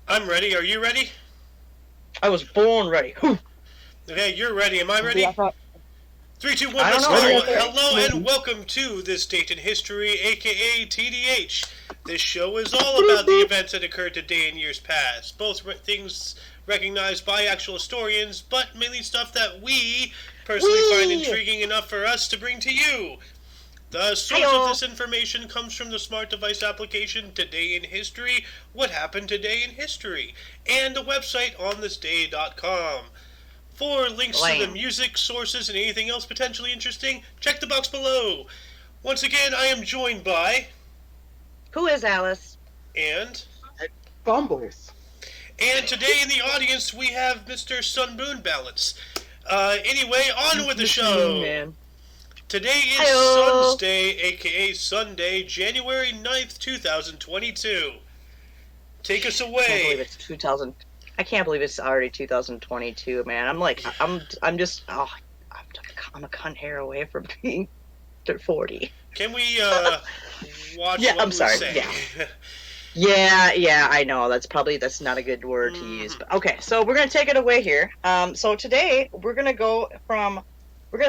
I'm ready. Are you ready? I was born ready. Okay, you're ready. Am I ready? Yeah, I thought, 3, 2, 1, I don't let's know. go. Hello and welcome to This Date in History, aka TDH. This show is all about the events that occurred today in years past. Both things recognized by actual historians, but mainly stuff that we personally find intriguing enough for us to bring to you. The source of this information comes from the smart device application Today in History, What Happened Today in History, and the website onthisday.com. For links to the music, sources, and anything else potentially interesting, check the box below. Once again, I am joined by... Who is Alice? And... Bumbles. And today in the audience, we have Mr. Sunboon Balance. Anyway, on with the show. Man. Today is Sun's Day, aka Sunday, January 9th, 2022. Take us away. I can't believe it's 2000. I can't believe it's already 2022, man. I'm just, I'm a cunt hair away from being 40. Can we, watch Yeah, what I'm we sorry, say? Yeah, I know. That's not a good word to use. But okay, so we're going to take it away here. So today, we're going to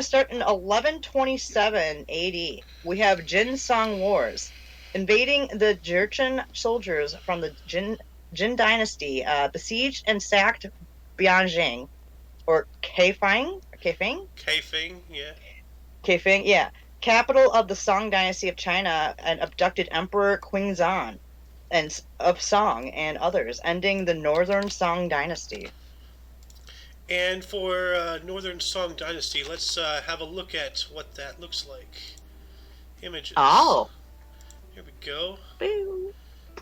start in 1127 AD. We have Jin Song Wars. Invading the Jurchen soldiers from the Jin Dynasty besieged and sacked Bianjing, or Kaifeng, yeah. Kaifeng, yeah, capital of the Song Dynasty of China, and abducted Emperor Qingzan of Song and others, ending the Northern Song Dynasty. And for Northern Song Dynasty, let's have a look at what that looks like. Images. Oh. Here we go. Boo.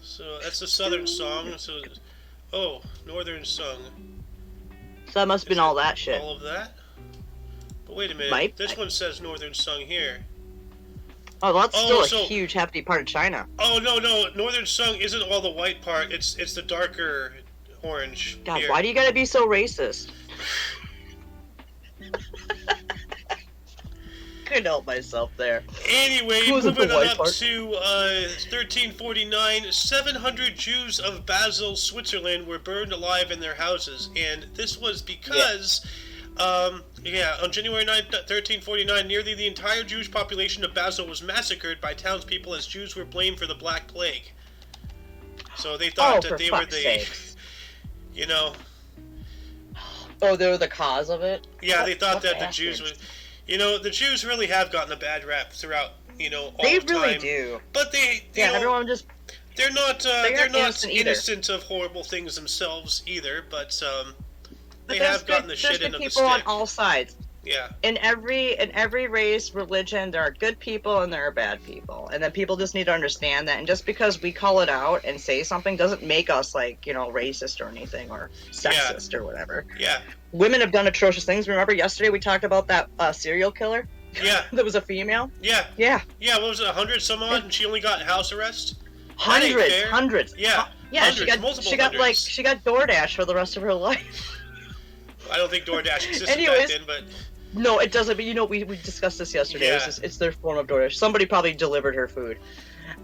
So that's the Southern Song. So, Northern Song. So that must have been all that shit. All of that? But wait a minute. This one says Northern Song here. Oh, that's still a huge, hefty part of China. Oh, no. Northern Song isn't all the white part. It's the darker orange. God, here. why do you gotta be so racist? Couldn't help myself there. Anyway, moving on up to 1349, 700 Jews of Basel, Switzerland were burned alive in their houses, and this was because, on January 9th, 1349, nearly the entire Jewish population of Basel was massacred by townspeople as Jews were blamed for the Black Plague. So they thought that they were the, you know... Oh, they were the cause of it? Yeah, they thought that the Jews would... You know, the Jews really have gotten a bad rap throughout, all the time. They really do. But they, everyone just... They're not innocent of horrible things themselves either, but they have gotten the shit into the stick. There's people on all sides. Yeah. In every race, religion, there are good people and there are bad people. And then people just need to understand that. And just because we call it out and say something doesn't make us, racist or anything, or sexist or whatever. Yeah. Women have done atrocious things. Remember yesterday we talked about that serial killer? Yeah. That was a female? Yeah. Yeah. Yeah, what was it, 100 some odd, and she only got house arrest? Hundreds. Yeah. Yeah, hundreds, she got DoorDash for the rest of her life. I don't think DoorDash existed back then, but... No, it doesn't, but we discussed this yesterday. Yeah. It's their form of DoorDash. Somebody probably delivered her food.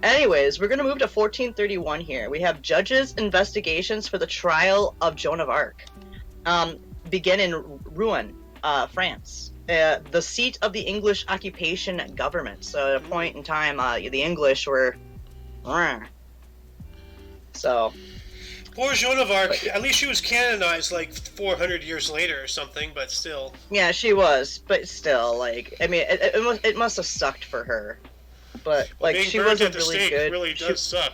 Anyways, we're going to move to 1431 here. We have judges' investigations for the trial of Joan of Arc. Begin in Rouen, France. The seat of the English occupation government. So at a point in time, the English were... So... Poor Joan of Arc. At least she was canonized 400 years later or something, but still. Yeah, she was, but still, it must have sucked for her. But she wasn't really good. Really does suck.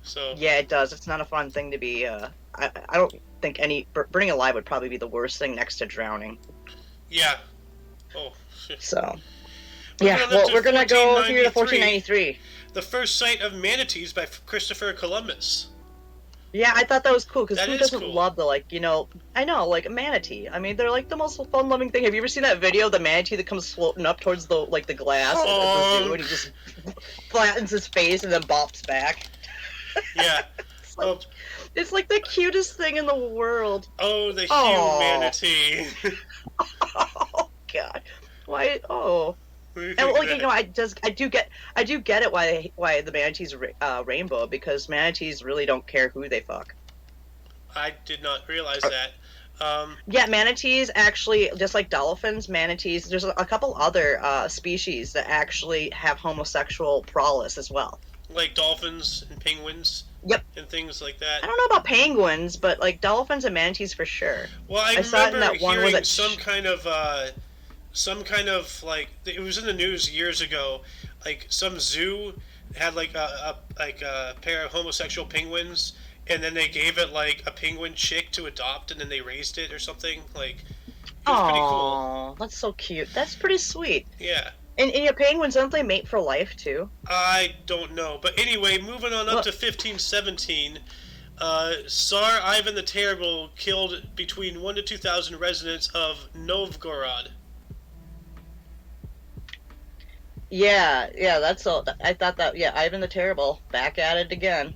So. Yeah, it does. It's not a fun thing to be. I don't think burning alive would probably be the worst thing next to drowning. Yeah. Oh shit. So. Yeah. Well, we're gonna go here to 1493. The first sight of manatees by Christopher Columbus. Yeah, I thought that was cool, because who doesn't cool. love the, I know, a manatee. I mean, they're, the most fun-loving thing. Have you ever seen that video of the manatee that comes floating up towards the glass at the zoo, and he just flattens his face and then bops back? Yeah. It's the cutest thing in the world. Oh, the Hughes manatee. Oh, God. Why? Oh. And I do get it why the manatees rainbow, because manatees really don't care who they fuck. I did not realize that. Yeah, manatees actually, just like dolphins, manatees, there's a couple other species that actually have homosexual prowess as well. Like dolphins and penguins. Yep. And things like that. I don't know about penguins, but like dolphins and manatees for sure. Well, I saw it in remember that one hearing where some kind of like it was in the news years ago. Like some zoo had like a pair of homosexual penguins, and then they gave it like a penguin chick to adopt, and then they raised it or something. Like it was pretty cool. That's so cute. That's pretty sweet. Yeah. And your penguins, don't they mate for life too? I don't know, but anyway, moving on up to 1517. Tsar Ivan the Terrible killed between 1,000 to 2,000 residents of Novgorod. Yeah, that's all. I thought that. Yeah, Ivan the Terrible, back at it again.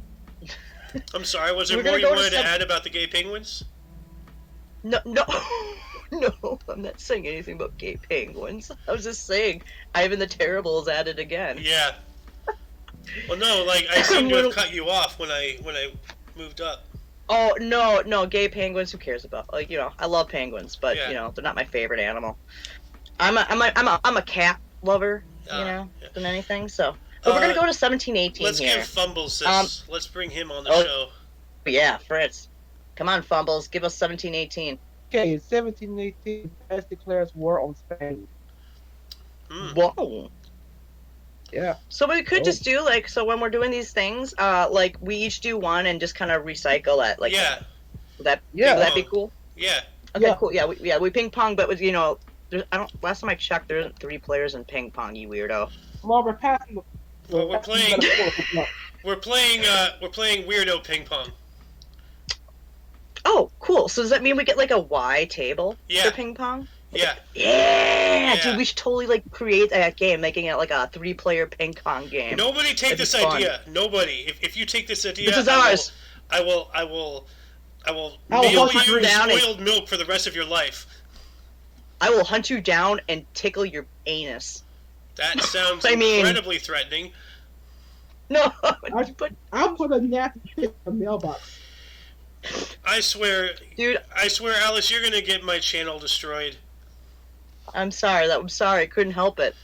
I'm sorry, was there We're more gonna you go to wanted to some- add about the gay penguins? No, no, I'm not saying anything about gay penguins. I was just saying Ivan the Terrible is at it again. Yeah. Well, no, like I seem to have cut you off when I moved up. Oh no, gay penguins. Who cares about? Like, you know, I love penguins, but Yeah. you know, they're not my favorite animal. I'm a cat lover, you know, yeah. than anything. So, but we're gonna go to 1718 Let's here. give Fumbles this. Let's bring him on the show. Yeah, Fritz. Come on, Fumbles. Give us 1718. Okay, in 1718, France declares war on Spain. Whoa. Yeah. So we could just do like, so when we're doing these things, like we each do one and just kind of recycle it. Like, yeah. Would that be cool? Yeah. Okay, cool. Yeah, we ping pong, but with, you know, last time I checked, there isn't 3 players in ping pong. You weirdo. Well, we're passing. Well, we're playing weirdo ping pong. Oh, cool. So does that mean we get like a Y table Yeah. for ping pong? Yeah. Yeah, dude, we should totally like create that game, making it like a 3-player ping pong game. Nobody take That'd this be fun. idea. Nobody. If you take this idea, This is ours. I will I'll mail hunt you you down and- spoiled milk for the rest of your life. I will hunt you down and tickle your anus. That sounds I mean- incredibly threatening. No, I'll put a nasty pig in the mailbox. I swear, dude, Alice, you're gonna get my channel destroyed. I'm sorry. I couldn't help it.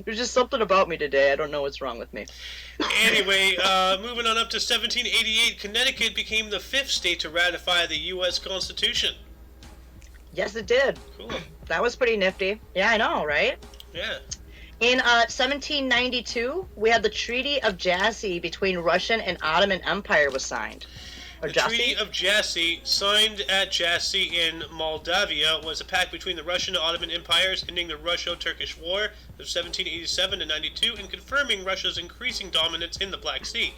There's just something about me today. I don't know what's wrong with me. Anyway, moving on up to 1788, Connecticut became the 5th state to ratify the U.S. Constitution. Yes, it did. Cool. That was pretty nifty. Yeah, I know, right? Yeah. In 1792, we had the Treaty of Jassy between Russian and Ottoman Empire was signed. The Treaty of Jassy, signed at Jassy in Moldavia, was a pact between the Russian and Ottoman empires, ending the Russo-Turkish War of 1787 to 92 and confirming Russia's increasing dominance in the Black Sea.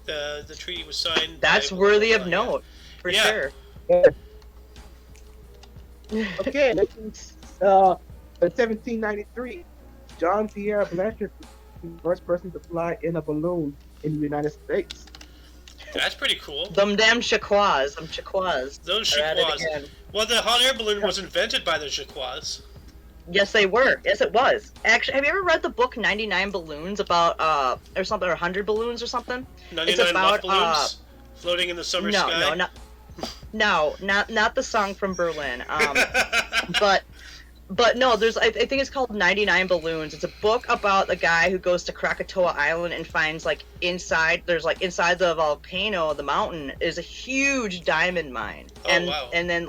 The treaty was signed. That's worthy of note, for sure. Okay, in 1793, John Pierre Blanchard was the first person to fly in a balloon in the United States. That's pretty cool. Them damn Chaquois. Those are at it Chaquois. again. Well, the hot air balloon was invented by the Chaquois. Yes, they were. Yes, it was. Actually, have you ever read the book 99 Balloons about, or something, or 100 Balloons or something? 99 it's about, love balloons floating in the summer sky? Not the song from Berlin. But no, I think it's called 99 Balloons. It's a book about a guy who goes to Krakatoa Island and finds inside the volcano, the mountain, is a huge diamond mine. And then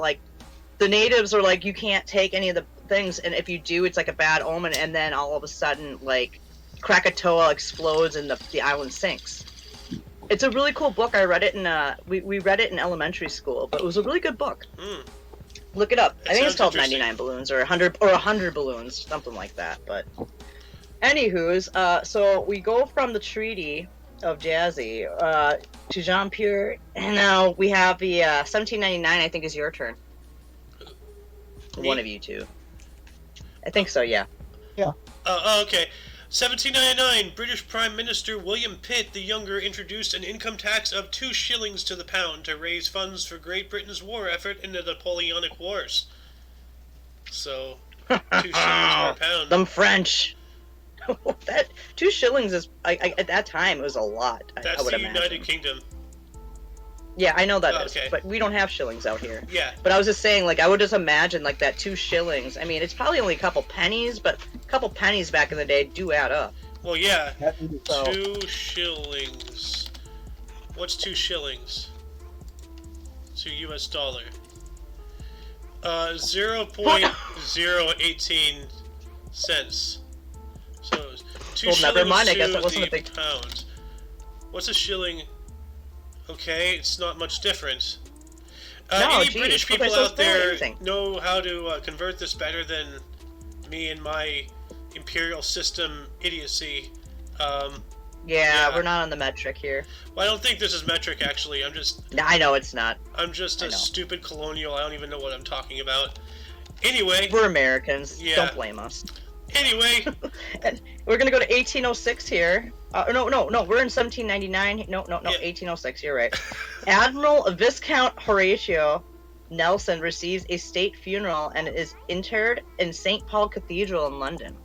the natives are like, you can't take any of the things, and if you do, it's like a bad omen. And then all of a sudden, Krakatoa explodes and the island sinks. It's a really cool book. I read it in we read it in elementary school, but it was a really good book. Look it up. I think it's called 99 Balloons or 100 Balloons, something like that. But anywho's, so we go from the Treaty of Jassy to Jean-Pierre, and now we have the 1799. I think is your turn. One of you two. I think so. Yeah. Yeah. Okay. 1799, British Prime Minister William Pitt the Younger introduced an income tax of 2 shillings to the pound to raise funds for Great Britain's war effort in the Napoleonic Wars. So, 2 shillings per pound. Them French. That 2 shillings is, at that time, it was a lot. That's I would the imagine. United Kingdom. Yeah, I know that is, Okay. but we don't have shillings out here. Yeah. But I was just saying, like, I would just imagine, like, that 2 shillings. I mean, it's probably only a couple pennies, but a couple pennies back in the day do add up. Well, yeah. So, 2 shillings. What's 2 shillings? To US dollar. 0.018 cents. So 2 well, shillings never mind. I guess to that wasn't the a big. pound. What's a shilling? Okay, it's not much different. No, Any geez, British okay, people so it's out barely there anything. know how to convert this better than me and my imperial system idiocy? Yeah, yeah. we're not on the metric here. Well, I don't think this is metric, actually. No, I know it's not. I'm just a stupid colonial. I don't even know what I'm talking about. Anyway. We're Americans. Yeah. Don't blame us. Anyway. And we're gonna go to 1806 here. No, we're in 1799. No, Yeah. 1806. You're right. Admiral Viscount Horatio Nelson receives a state funeral and is interred in St. Paul Cathedral in London.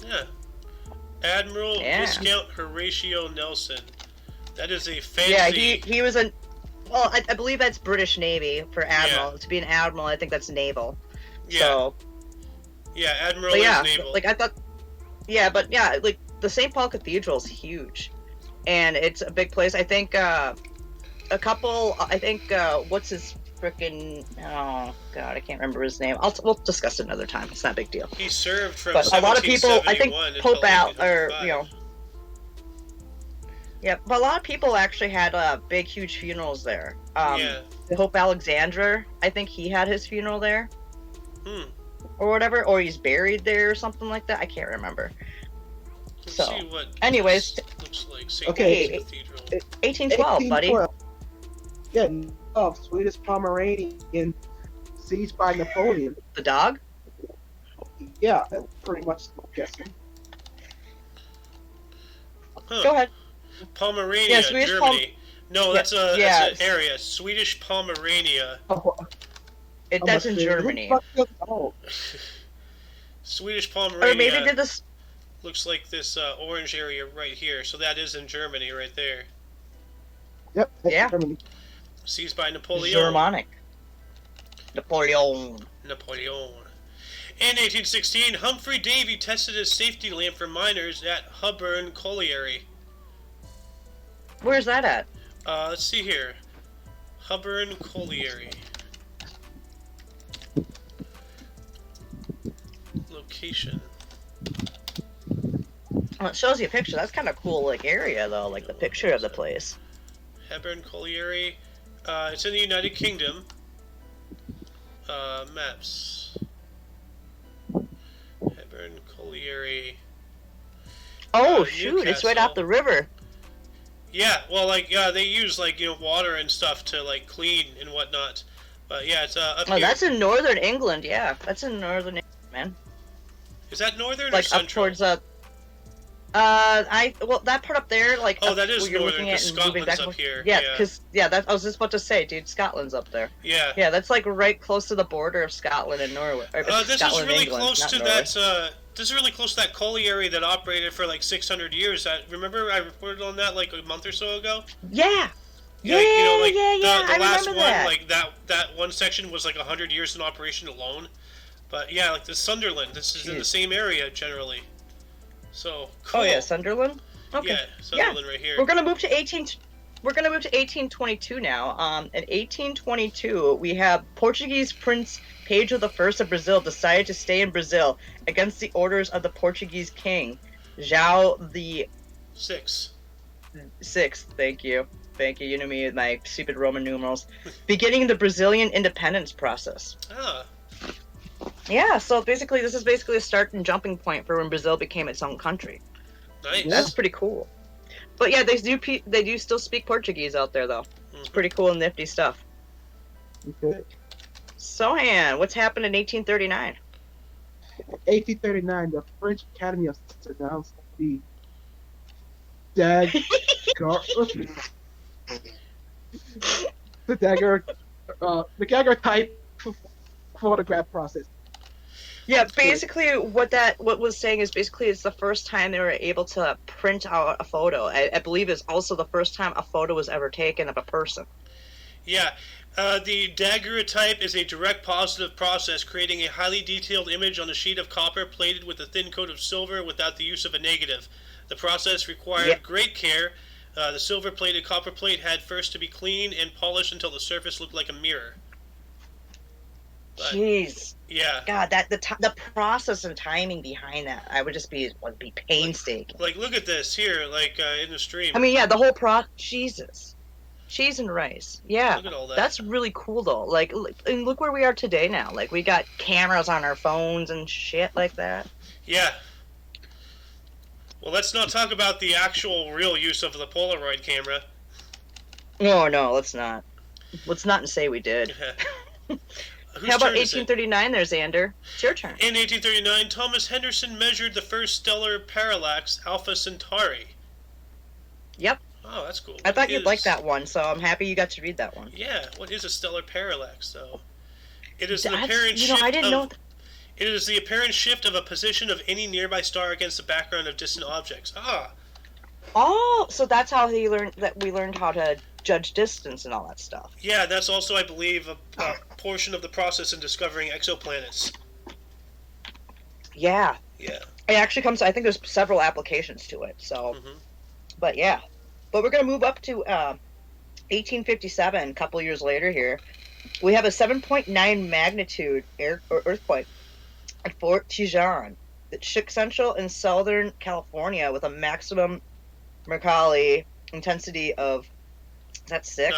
Yeah. Admiral Viscount Horatio Nelson. That is a fancy... Yeah, he was a... Well, I believe that's British Navy for admiral. Yeah. To be an admiral, I think that's naval. Yeah. So, yeah, admiral is naval. Like, I thought... Yeah, but yeah, like, the St. Paul Cathedral is huge. And it's a big place. I think, what's his frickin'... Oh, God, I can't remember his name. We'll discuss it another time. It's not a big deal. He served from But a lot of people, I think, until Pope out, or, 1855. you know... Yeah, but a lot of people actually had big, huge funerals there. Yeah. Pope Alexander, I think he had his funeral there. Or whatever, or he's buried there or something like that. I can't remember. Let's So, see what anyways, this looks like. St. Okay. Paul's Cathedral. 1812, buddy. 1812. Yeah, Swedish Pomeranian seized by Napoleon. The dog? Yeah, that's pretty much guessing. Huh. Go ahead. Pomerania, Yeah, Swedish Germany. No, Yeah, that's an yeah. area. Swedish Pomerania. That's in Germany. Swedish Pomerania. Or maybe did this... Looks like this orange area right here. So that is in Germany right there. Yep, that's Yeah. Germany. Seized by Napoleon. Germanic. Napoleon. In 1816, Humphrey Davy tested his safety lamp for miners at Holborn Colliery. Where's that at? Let's see here. Holborn Colliery. Location. Well, it shows you a picture. That's kind of cool, like, area, though. Like, the picture of the place. Holborn Colliery. It's in the United Kingdom. Maps. Holborn Colliery. Oh, shoot. It's right Newcastle. off the river. Yeah, well, like, yeah, they use, like, you know, water and stuff to, like, clean and whatnot. But, yeah, it's up Oh, here. that's in northern England, yeah. That's in northern England, man. Is that northern or Like, central? up towards, well, that part up there, like... Oh, up that is where you're northern, looking at because and moving Scotland's back and up forth. here. Yeah, because, I was just about to say, dude, Scotland's up there. Yeah. Yeah, that's, like, right close to the border of Scotland and Norway. Or, This Scotland is and really England, close not to Norway. that, this is really close to that colliery that operated for, like, 600 years. Remember I reported on that, like, a month or so ago? Yeah! Yeah, like, you know, like, the I last remember one, that. like, that one section was, like, 100 years in operation alone. But, yeah, like, the Sunderland, this is in the same area, generally. So, cool. Oh, yeah, Sunderland? Okay. Yeah, Sunderland right here. We're gonna move to 1822 now. In 1822, we have Portuguese Prince Pedro I of Brazil decided to stay in Brazil against the orders of the Portuguese king, João the Sixth. Thank you. You know me with my stupid Roman numerals. Beginning the Brazilian independence process. Ah, Yeah, so basically, this is basically a start and jumping point for when Brazil became its own country. nice. That's pretty cool. But yeah, they do still speak Portuguese out there, though. It's pretty cool and nifty stuff. Okay. Sohan, what's happened in 1839? 1839, the French Academy of Sciences announced the dagger, the daguerreotype photograph process. Yeah, basically what was saying is basically it's the first time they were able to print out a photo. I believe it's also the first time a photo was ever taken of a person. Yeah. The daguerreotype is a direct positive process, creating a highly detailed image on a sheet of copper plated with a thin coat of silver without the use of a negative. The process required great care. The silver-plated copper plate had first to be cleaned and polished until the surface looked like a mirror. But, Jeez. yeah. God, the process and timing behind that, I would be painstaking. Like look at this here, in the stream. I mean, yeah, the whole Jesus. Cheese and rice. Yeah. Look at all that. That's really cool, though. And look where we are today now. Like, we got cameras on our phones and shit like that. Yeah. Well, let's not talk about the actual real use of the Polaroid camera. No, let's not. Let's not say we did. How about 1839 there, Xander? It's your turn. In 1839, Thomas Henderson measured the first stellar parallax, Alpha Centauri. Yep. Oh, that's cool. I thought you'd like that one, so I'm happy you got to read that one. Yeah, what is a stellar parallax, though? It is an apparent shift I didn't know. It is the apparent shift of a position of any nearby star against the background of distant objects. Ah. Oh, so that's how we learned how to judge distance and all that stuff. Yeah, that's also, I believe, a portion of the process in discovering exoplanets. Yeah. Yeah. It actually comes. I think there's several applications to it. So, but yeah, but we're gonna move up to 1857. A couple years later here, we have a 7.9 magnitude earthquake at Fort Tejon that shook central and southern California with a maximum Mercalli intensity of, is that 6?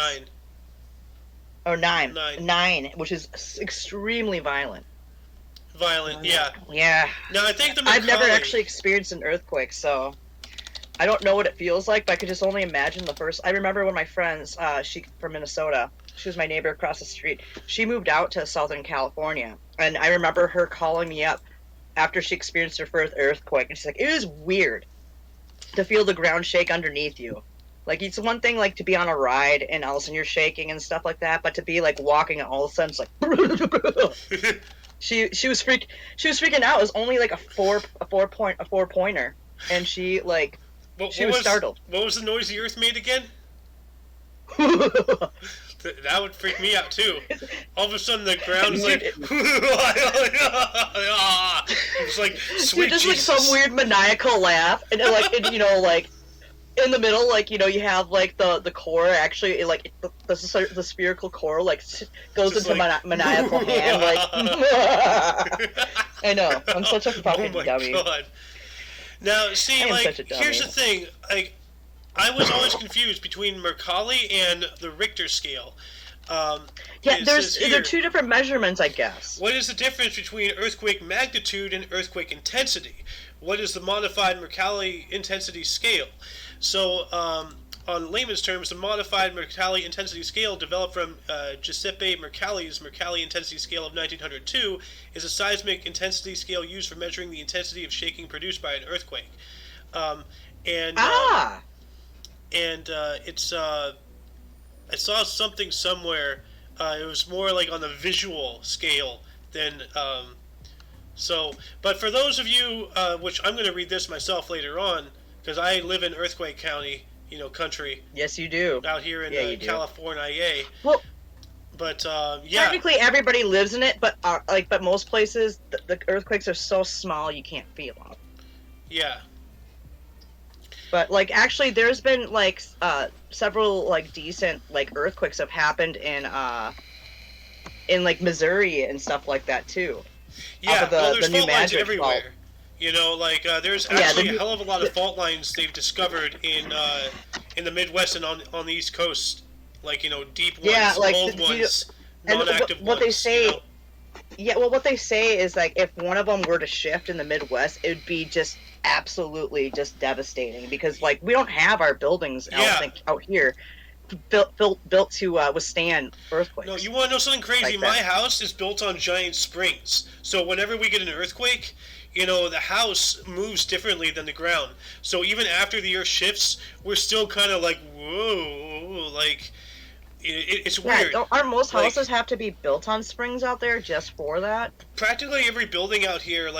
9. Or 9. 9, which is extremely violent. Yeah. Yeah. No, I think I've never actually experienced an earthquake, so I don't know what it feels like, but I could just only imagine the first. I remember when my friends, she from Minnesota, she was my neighbor across the street. She moved out to Southern California, and I remember her calling me up after she experienced her first earthquake, and she's like, "It is weird to feel the ground shake underneath you. Like, it's one thing like to be on a ride and all of a sudden you're shaking and stuff like that, but to be like walking and all of a sudden it's like." She was freaking out. It was only like a four pointer, and she like she was startled. What was the noise the Earth made again? That would freak me out too. All of a sudden, the ground's like, it's like sweet just Jesus. Like some weird maniacal laugh, and like in the middle, like you have like the core actually like the spherical core like goes just into like, maniacal hand like. I know, I'm such a fucking dummy. God. Now, see, like, here's the thing, like, I was always confused between Mercalli and the Richter scale. Yeah, there are two different measurements, I guess. What is the difference between earthquake magnitude and earthquake intensity? What is the modified Mercalli intensity scale? So, on layman's terms, the modified Mercalli intensity scale developed from Giuseppe Mercalli's Mercalli intensity scale of 1902 is a seismic intensity scale used for measuring the intensity of shaking produced by an earthquake. It's I saw something somewhere. It was more like on the visual scale than But for those of you, which I'm going to read this myself later on, because I live in Earthquake County, country. Yes, you do. Out here in California. Well, but technically everybody lives in it, but most places, the earthquakes are so small you can't feel them. Yeah. But like actually, there's been like several like decent like earthquakes have happened in like Missouri and stuff like that too. Yeah, there's fault lines everywhere. Fault. There's actually a hell of a lot of fault lines they've discovered in the Midwest and on the East Coast, deep ones, old ones, non-active ones. What they say, what they say is like if one of them were to shift in the Midwest, it would be just absolutely just devastating because like we don't have our buildings out here built to withstand earthquakes. No, you want to know something crazy? Like my house is built on giant springs, so whenever we get an earthquake, the house moves differently than the ground. So even after the earth shifts, we're still kind of like, whoa, like, It's Yeah, weird. aren't most Like, houses have to be built on springs out there just for that? practically every building out here,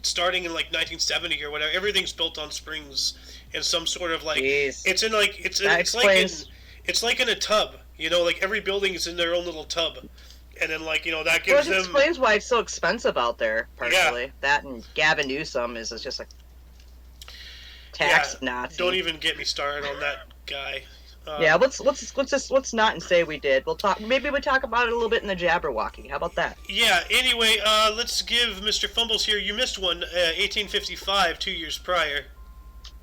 starting in like 1970 or whatever, everything's built on springs and some sort of like. Jeez. It's in like That explains. it's like in a tub. You know, like every building is in their own little tub, and then like that Well, gives it them. explains why it's so expensive out there, partially. That and Gavin Newsom is just like tax Nazi. Don't even get me started on that guy. Yeah, let's not say we did. We'll talk. Maybe we talk about it a little bit in the Jabberwocky. How about that? Yeah. Anyway, let's give Mr. Fumbles here. You missed one, 1855, 2 years prior.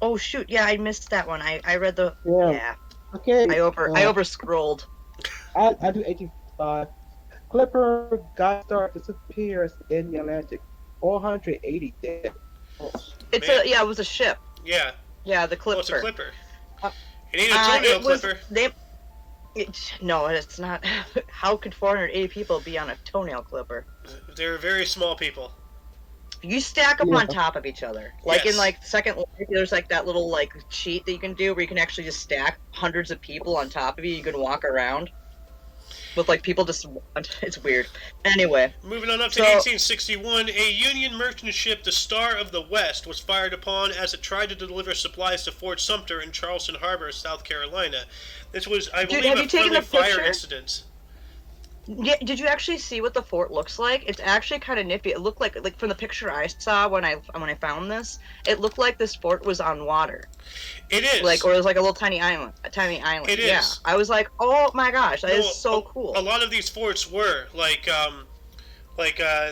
Oh shoot! Yeah, I missed that one. I read the. Yeah. Yeah. Okay. I over scrolled. I do 1855. Clipper God Star disappears in the Atlantic. 480 dead. Oh. It's Man. it was a ship. Yeah. Yeah, the Clipper. Oh, it's a clipper. Uh, It ain't a toenail clipper. No, it's not. How could 480 people be on a toenail clipper? They're very small people. You stack them Yeah. on top of each other. Like Yes. in like Second Life, there's like that little like cheat that you can do where you can actually just stack hundreds of people on top of you. You can walk around with like people just. It's weird. Anyway, Moving on up to So- 1861, a Union merchant ship, the Star of the West, was fired upon as it tried to deliver supplies to Fort Sumter in Charleston Harbor, South Carolina. This was, I Dude, believe, have a you taken friendly a fire picture? incident. yeah. Did you actually see what the fort looks like? It's actually kind of nifty. It looked like from the picture I saw when I found this, it looked like this fort was on water. It is. Like, or it was like a little tiny island. A tiny island. It Yeah. is. I was like, oh my gosh, that is so a, cool. A lot of these forts were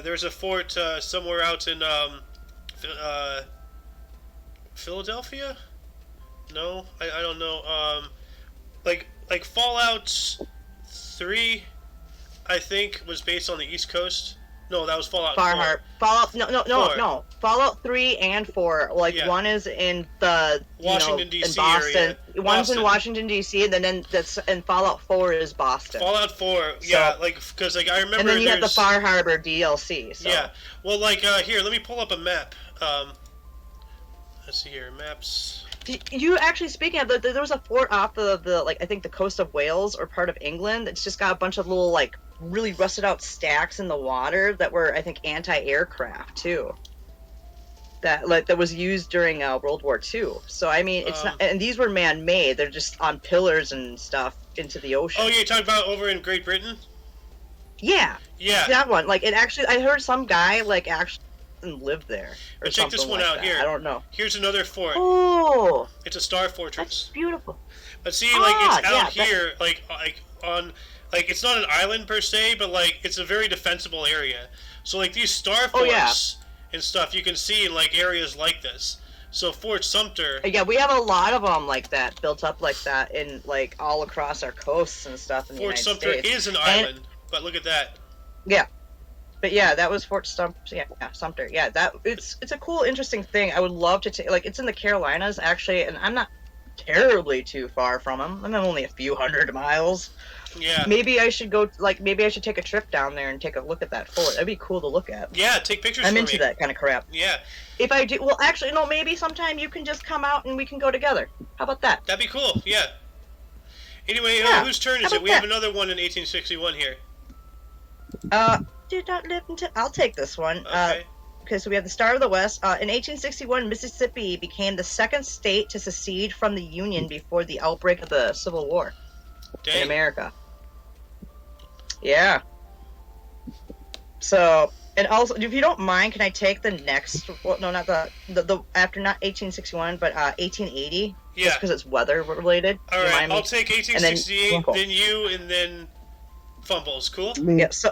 there's a fort somewhere out in Philadelphia. No, I don't know. Like Fallout 3, I think was based on the East Coast. No, that was Fallout 4. Fallout. Four. No. Fallout 3 and 4. Like Yeah. one is in the Washington, in D.C. Boston. area. One's Boston. in Washington D.C. and then that's and Fallout 4 is Boston. Fallout 4, yeah, So- like because I remember. and then you have the there's- Far Harbor DLC. So. Yeah, well, here, let me pull up a map. Let's see here, maps. You actually, speaking of, there was a fort off the like I think the coast of Wales or part of England. It's just got a bunch of little like really rusted out stacks in the water that were I think anti-aircraft too. That was used during World War II. So I mean, it's not, and these were man-made. They're just on pillars and stuff into the ocean. Oh, you're talking about over in Great Britain? Yeah, Yeah. that one. Like it actually, I heard some guy like actually lived there or But check this something one like out that. here. I don't know. Here's another fort. Oh, It's a star that's fortress. beautiful. But see, like it's yeah, out here, like on, like it's not an island per se, but like it's a very defensible area. So like these star forts Oh, yeah. and stuff, you can see in like areas like this. So Fort Sumter. Yeah, we have a lot of them like that, built up like that in like all across our coasts and stuff in the Fort United Sumter States. is an island, but look at that. Yeah, but yeah, that was Fort Sumter. Yeah, Sumter. Yeah, that it's a cool, interesting thing. I would love to take. Like, it's in the Carolinas actually, and I'm not terribly too far from them. I'm only a few hundred miles. Yeah. Maybe I should go. Like, maybe I should take a trip down there and take a look at that fort. That'd be cool to look at. Yeah, take pictures I'm for into me. that kind of crap. Yeah, If I do, well, actually, no. Maybe sometime you can just come out and we can go together. How about that? that'd be cool. Yeah. Anyway, Yeah, whose turn how is it? about We have that? another one in 1861 here. Did not live until. I'll take this one. Okay. Okay, so we have the Star of the West. In 1861, Mississippi became the second state to secede from the Union before the outbreak of the Civil War in Dang. America. Yeah. So, and also, if you don't mind, can I take the next? Well, no, not the after not 1861, but 1880. Yeah. Just because it's weather related. All You right, mind me? I'll take And 1868, then- then you, and then Fumbles. Cool? Me. Yeah. So.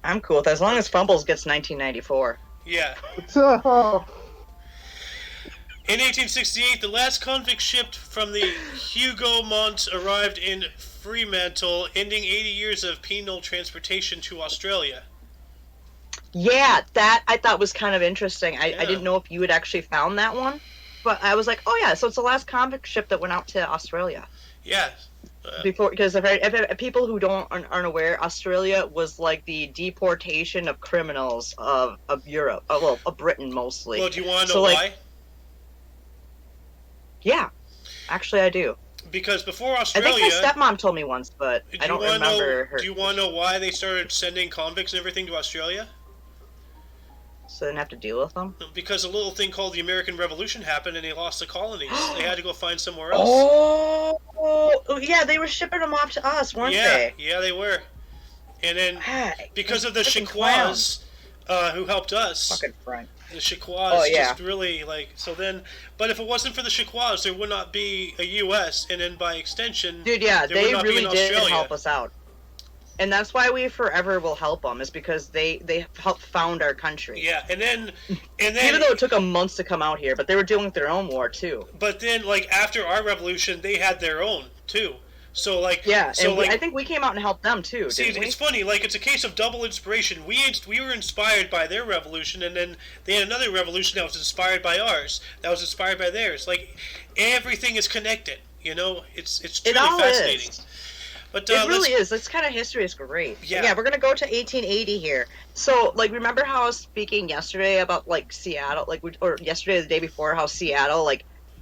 I'm cool with that, as long as Fumbles gets 1994. Yeah. So, In 1868, the last convict ship from the Hougoumont arrived in Fremantle, ending 80 years of penal transportation to Australia. Yeah, that I thought was kind of interesting. I Yeah. didn't know if you had actually found that one, but I was like, oh yeah, so it's the last convict ship that went out to Australia Yeah. before. Because if people who aren't aware, Australia was like the deportation of criminals of Europe, of Britain mostly. Well, do you want to know So, like- why? Yeah, actually I do. Because before I Australia, think my stepmom told me once, but I don't remember her. Do you want to know why they started sending convicts and everything to Australia? So they didn't have to deal with them? Because a little thing called the American Revolution happened and they lost the colonies. They had to go find somewhere else. Oh, yeah, they were shipping them off to us, weren't they? Yeah, they were. And then, Heck, because of the freaking Chickasaws, who helped us, Fucking Frank. the Chickasaws yeah. just really, so then, but if it wasn't for the Chickasaws, there would not be a U.S., and then by extension, Dude, yeah, there they would not be really an did Australia. help us out. And that's why we forever will help them, is because they helped found our country. Yeah, and then Even though it took them months to come out here, but they were dealing with their own war, too. But then, after our revolution, they had their own, too. So, Yeah, so, and I think we came out and helped them, too, see, didn't we? it's funny, it's a case of double inspiration. We were inspired by their revolution, and then they had another revolution that was inspired by ours, that was inspired by theirs. Everything is connected, It's truly fascinating. Is. But, it really is. This kind of history is great. Yeah, we're going to go to 1880 here. So, remember how I was speaking yesterday about, Seattle, or yesterday or the day before, how Seattle,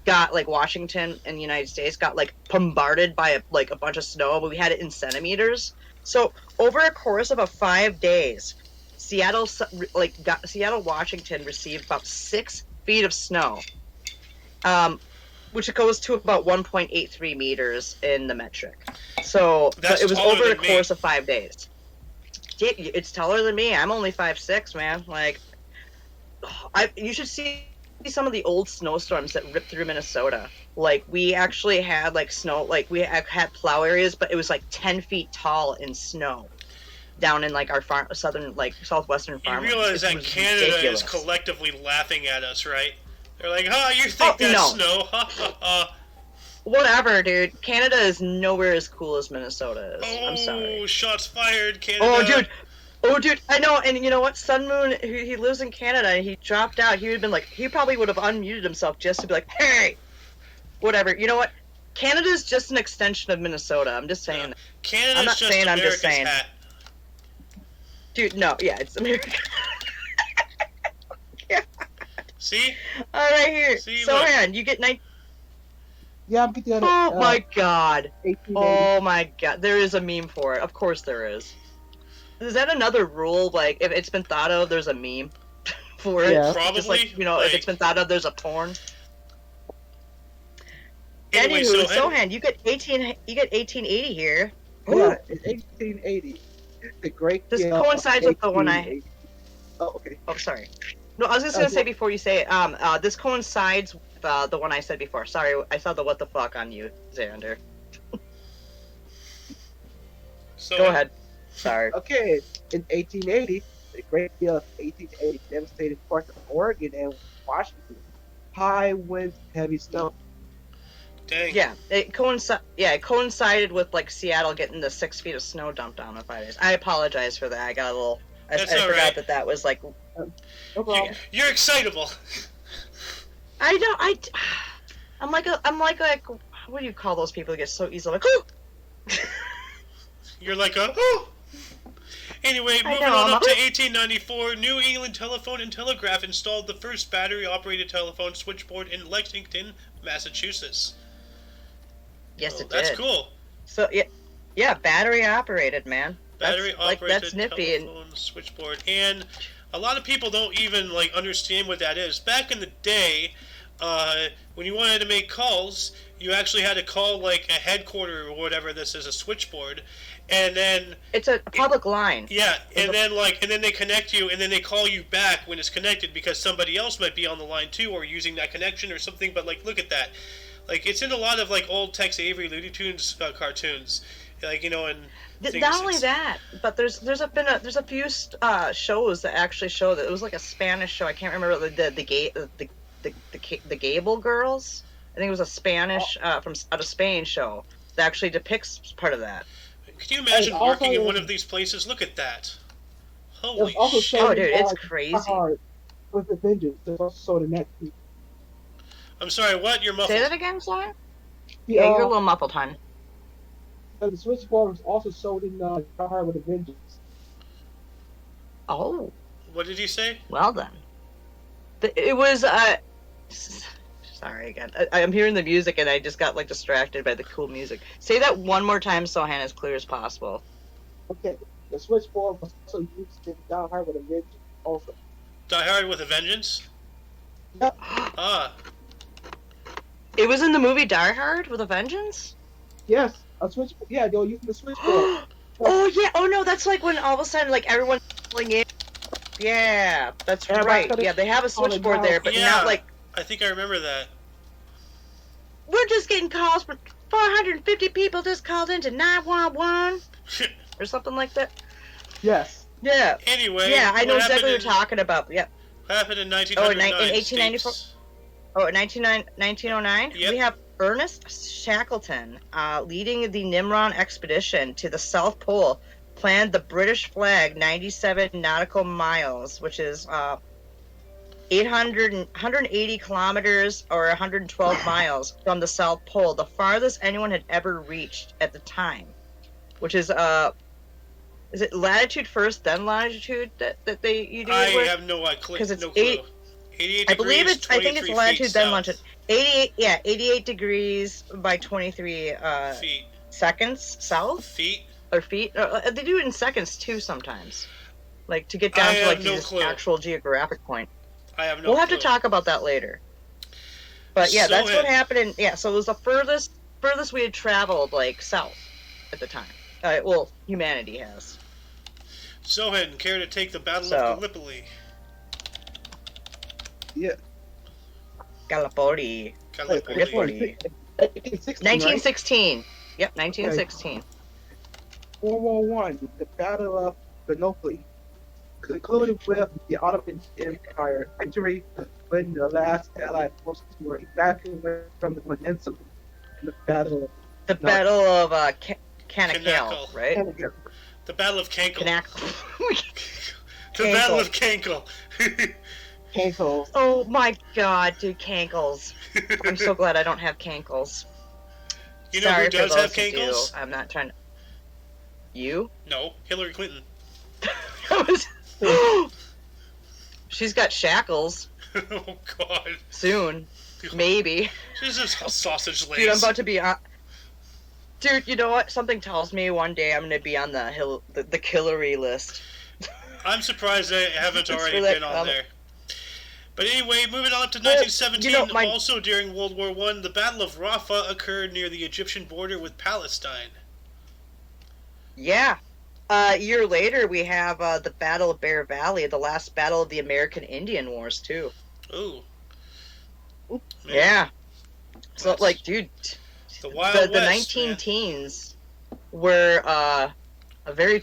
got, Washington and the United States got, bombarded by, a bunch of snow, but we had it in centimeters? So, over a course of 5 days, Seattle, Washington received about 6 feet of snow, which goes to about 1.83 meters in the metric. So it was over a course of 5 days. It's taller than me. I'm only 5'6", man. You should see some of the old snowstorms that ripped through Minnesota. We actually had snow. We had plow areas, but it was 10 feet tall in snow down in our southwestern farmland. You realize that Canada ridiculous. is collectively laughing at us, right? They're like, you think that's snow? Ha ha ha. Whatever, dude. Canada is nowhere as cool as Minnesota is. I'm sorry. Oh, shots fired, Canada. Oh, dude. I know, and you know what? Sun Moon, he lives in Canada, and he dropped out. He would have been he probably would have unmuted himself just to be like, hey! Whatever. You know what? Canada's just an extension of Minnesota. I'm just saying. Canada's I'm not just saying, America's I'm just saying. hat. Dude, no. Yeah, it's America. See? All right, here. See, Sohan, you get 19. Yeah, I'm getting that. Oh my god. 1880. Oh my god. There is a meme for it. Of course there is. Is that another rule? If it's been thought of, there's a meme for it? Yeah. Probably. Just if it's been thought of, there's a porn. Anyway, Anywho, Sohan, you get 1880 here. Yeah, in 1880, the Great This Deal coincides of with the one 1880. Oh, okay. Oh, sorry. No, I was just gonna say before you say it. This coincides with the one I said before. Sorry, I saw the what the fuck on you, Xander. So, Go ahead. Sorry. Okay, in 1880, the Great Deal of 1880 devastated parts of Oregon and Washington. High winds, heavy snow. Dang. Yeah, it coincided with Seattle getting the 6 feet of snow dumped on in 5 days. I apologize for that. I got a little. I That's all forgot right. that was No problem. You're excitable. I don't. I'm like what do you call those people that get so easily You're like oh. Anyway, I moving know, on I'm up to a- 1894, New England Telephone and Telegraph installed the first battery-operated telephone switchboard in Lexington, Massachusetts. Yes, it That's did. cool. So yeah, battery operated, man. Battery-operated that's nifty. telephone switchboard. And a lot of people don't even understand what that is. Back in the day, when you wanted to make calls, you actually had to call a headquarter or whatever this is, a switchboard, and then It's a public line. yeah, and then they connect you, and then they call you back when it's connected because somebody else might be on the line too, or using that connection or something. But look at that, it's in a lot of old Tex Avery Looney Tunes cartoons, and things. Not only that, but there's a few shows that actually show that it was a Spanish show. I can't remember the Gable Girls. I think it was a Spanish from out of Spain show that actually depicts part of that. Can you imagine also- working in one of these places? Look at that. Holy There's also shit. sold Oh, dude, in it's Oregon, crazy. hard with the Vengeance. There's also sold in that too. I'm sorry, what? You're muffled. Say that again, Sly? The, Yeah, you're a little muffled, hon. the switchboard was also sold in hard with a Vengeance. Oh, What did he say? well then. It was Sorry again. I'm hearing the music and I just got like distracted by the cool music. Say that one more time, Sohan, as clear as possible. Okay, the switchboard was also used in Die Hard with a Vengeance. Also, Die Hard with a Vengeance? yep. Ah. It was in the movie Die Hard with a Vengeance? Yes, a switch. Yeah, they were using the switchboard. Oh yeah. Oh no, that's like when all of a sudden like everyone's pulling in. Yeah, that's Everybody right. Yeah, they have a switchboard there, but Yeah. not like I think I remember that. we're just getting calls from 450 people just called into 911 or something like that. Yes. Yeah. Anyway. Yeah, I know what exactly what happened you're talking about. Yep. Happened in Oh, 1909. in 1894? States. Oh, in 1909, Yep. we have Ernest Shackleton leading the Nimrod expedition to the South Pole, planned the British flag 97 nautical miles, which is 180 kilometers or 112 miles from the South Pole, the farthest anyone had ever reached at the time, which is it latitude first, then longitude that you do I it with? have no clue. Because it's no clue. 88 I believe degrees, it's. I think it's 23 latitude feet then south. longitude. 88. Yeah, 88 degrees by 23 Feet. seconds south Feet? or feet. They do it in seconds too sometimes, like to get down I to like have no this clue. actual geographic point. I have no We'll have clue. to talk about that later. But yeah, So that's what happened. So it was the furthest we had traveled like south at the time. Well, humanity has. Zohan, care to take the Battle So- of Gallipoli? Yeah. Gallipoli. Gallipoli. Gallipoli. 1816, 1916. Yep, 1916. World War One, the Battle of Gallipoli, concluded with the Ottoman Empire victory when the last Allied forces were evacuated from the peninsula. The Battle The Battle of Canacal, Canacal. right? of The Battle of Kankel. Canacal. The Battle of Kankel. Cankles. Oh my god, dude, cankles. I'm so glad I don't have cankles. You know Sorry who does for have those who do. cankles? I'm not trying to. You? No, Hillary Clinton. She's got shackles. Oh God. Soon. Maybe. She's just sausage legs. Dude, I'm about to be on. Dude, you know what? Something tells me one day I'm gonna be on the Hillary list. I'm surprised I haven't It's already for that been on comment. there. But anyway, moving on to Well, 1917, you know, my- also during World War I, the Battle of Rafah occurred near the Egyptian border with Palestine. Yeah. A year later, we have the Battle of Bear Valley, the last battle of the American Indian Wars, too. Ooh. Man, Yeah. So, That's- like, dude, The Wild the West, 19 man. teens were a very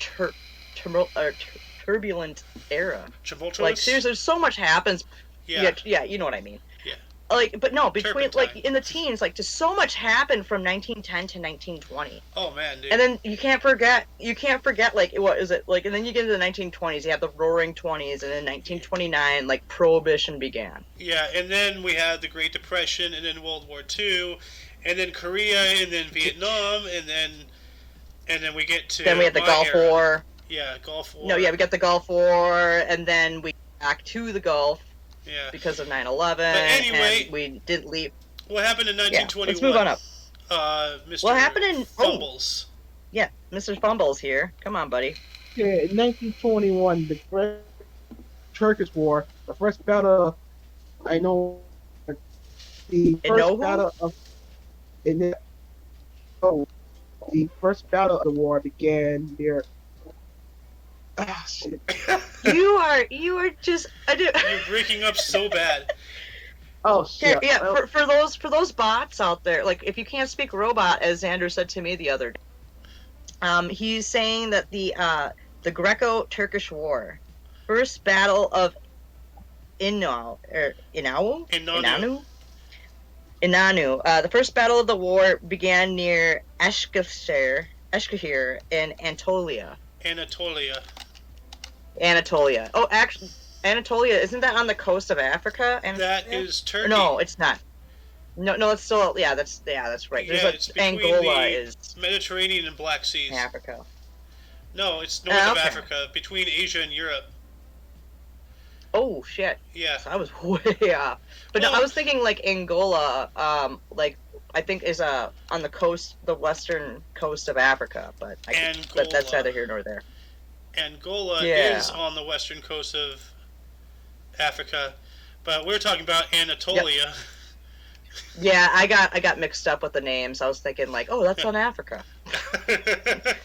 turbulent era. Tumultuous? Like, seriously, so much happens. Yeah. Yeah, you know what I mean. Yeah. Like, but no, between Turpentine. like in the teens, like, just so much happened from 1910 to 1920, Oh, man, dude. and then you can't forget, like, what is it like? And then you get into the 1920s, you have the Roaring Twenties, and then 1929, like, Prohibition began. Yeah, and then we had the Great Depression, and then World War II, and then Korea, and then Vietnam, and then we get to Then we had the my Gulf era. War. Yeah, Gulf War. No, yeah, we got the Gulf War, and then we back to the Gulf Yeah. because of 9/11. But anyway- and we didn't leave. What happened in Yeah, 1921? let's move on up. Mr. What happened in- Fumbles? Yeah, Mr. Fumbles here. Come on, buddy. Yeah, in 1921, the Great Turkish War, the first battle, I know, the And know first who? battle of, in the, oh, the first battle of the war began near. Ah, shit. you are just. You're breaking up so bad. Oh Here, shit. yeah, Well, for those bots out there, like if you can't speak robot, as Xander said to me the other day, he's saying that the Greco-Turkish War, first battle of Inanu, the first battle of the war began near Eskişehir in Anatolia. Anatolia. Oh, actually, Anatolia, isn't that on the coast of Africa? That is Turkey. No, it's not. No, it's still that's right. Yeah, There's it's like between Angola the is Mediterranean and Black Seas. Africa. No, it's north of okay. Africa, between Asia and Europe. Oh shit. Yeah. So I was way off. But no, I was thinking like Angola, like I think is on the coast, the western coast of Africa. But that's neither here nor there. Angola is on the western coast of Africa, but we're talking about Anatolia. Yep. Yeah, I got mixed up with the names. I was thinking like, oh, that's on Africa.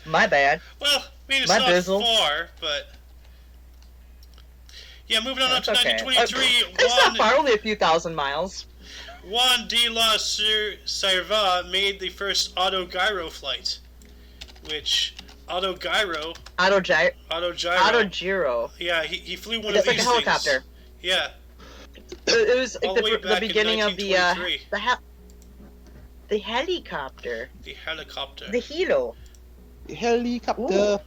My bad. Well, I mean, it's not far, but yeah. Moving on up to 1923. It's not far, only a few thousand miles. Juan de la Cerva made the first autogyro flight, which autogyro. Yeah, he flew one of these things. It's like a helicopter. Things. Yeah. It was like the beginning of the helicopter. The helicopter. The helo. The helicopter. Ooh.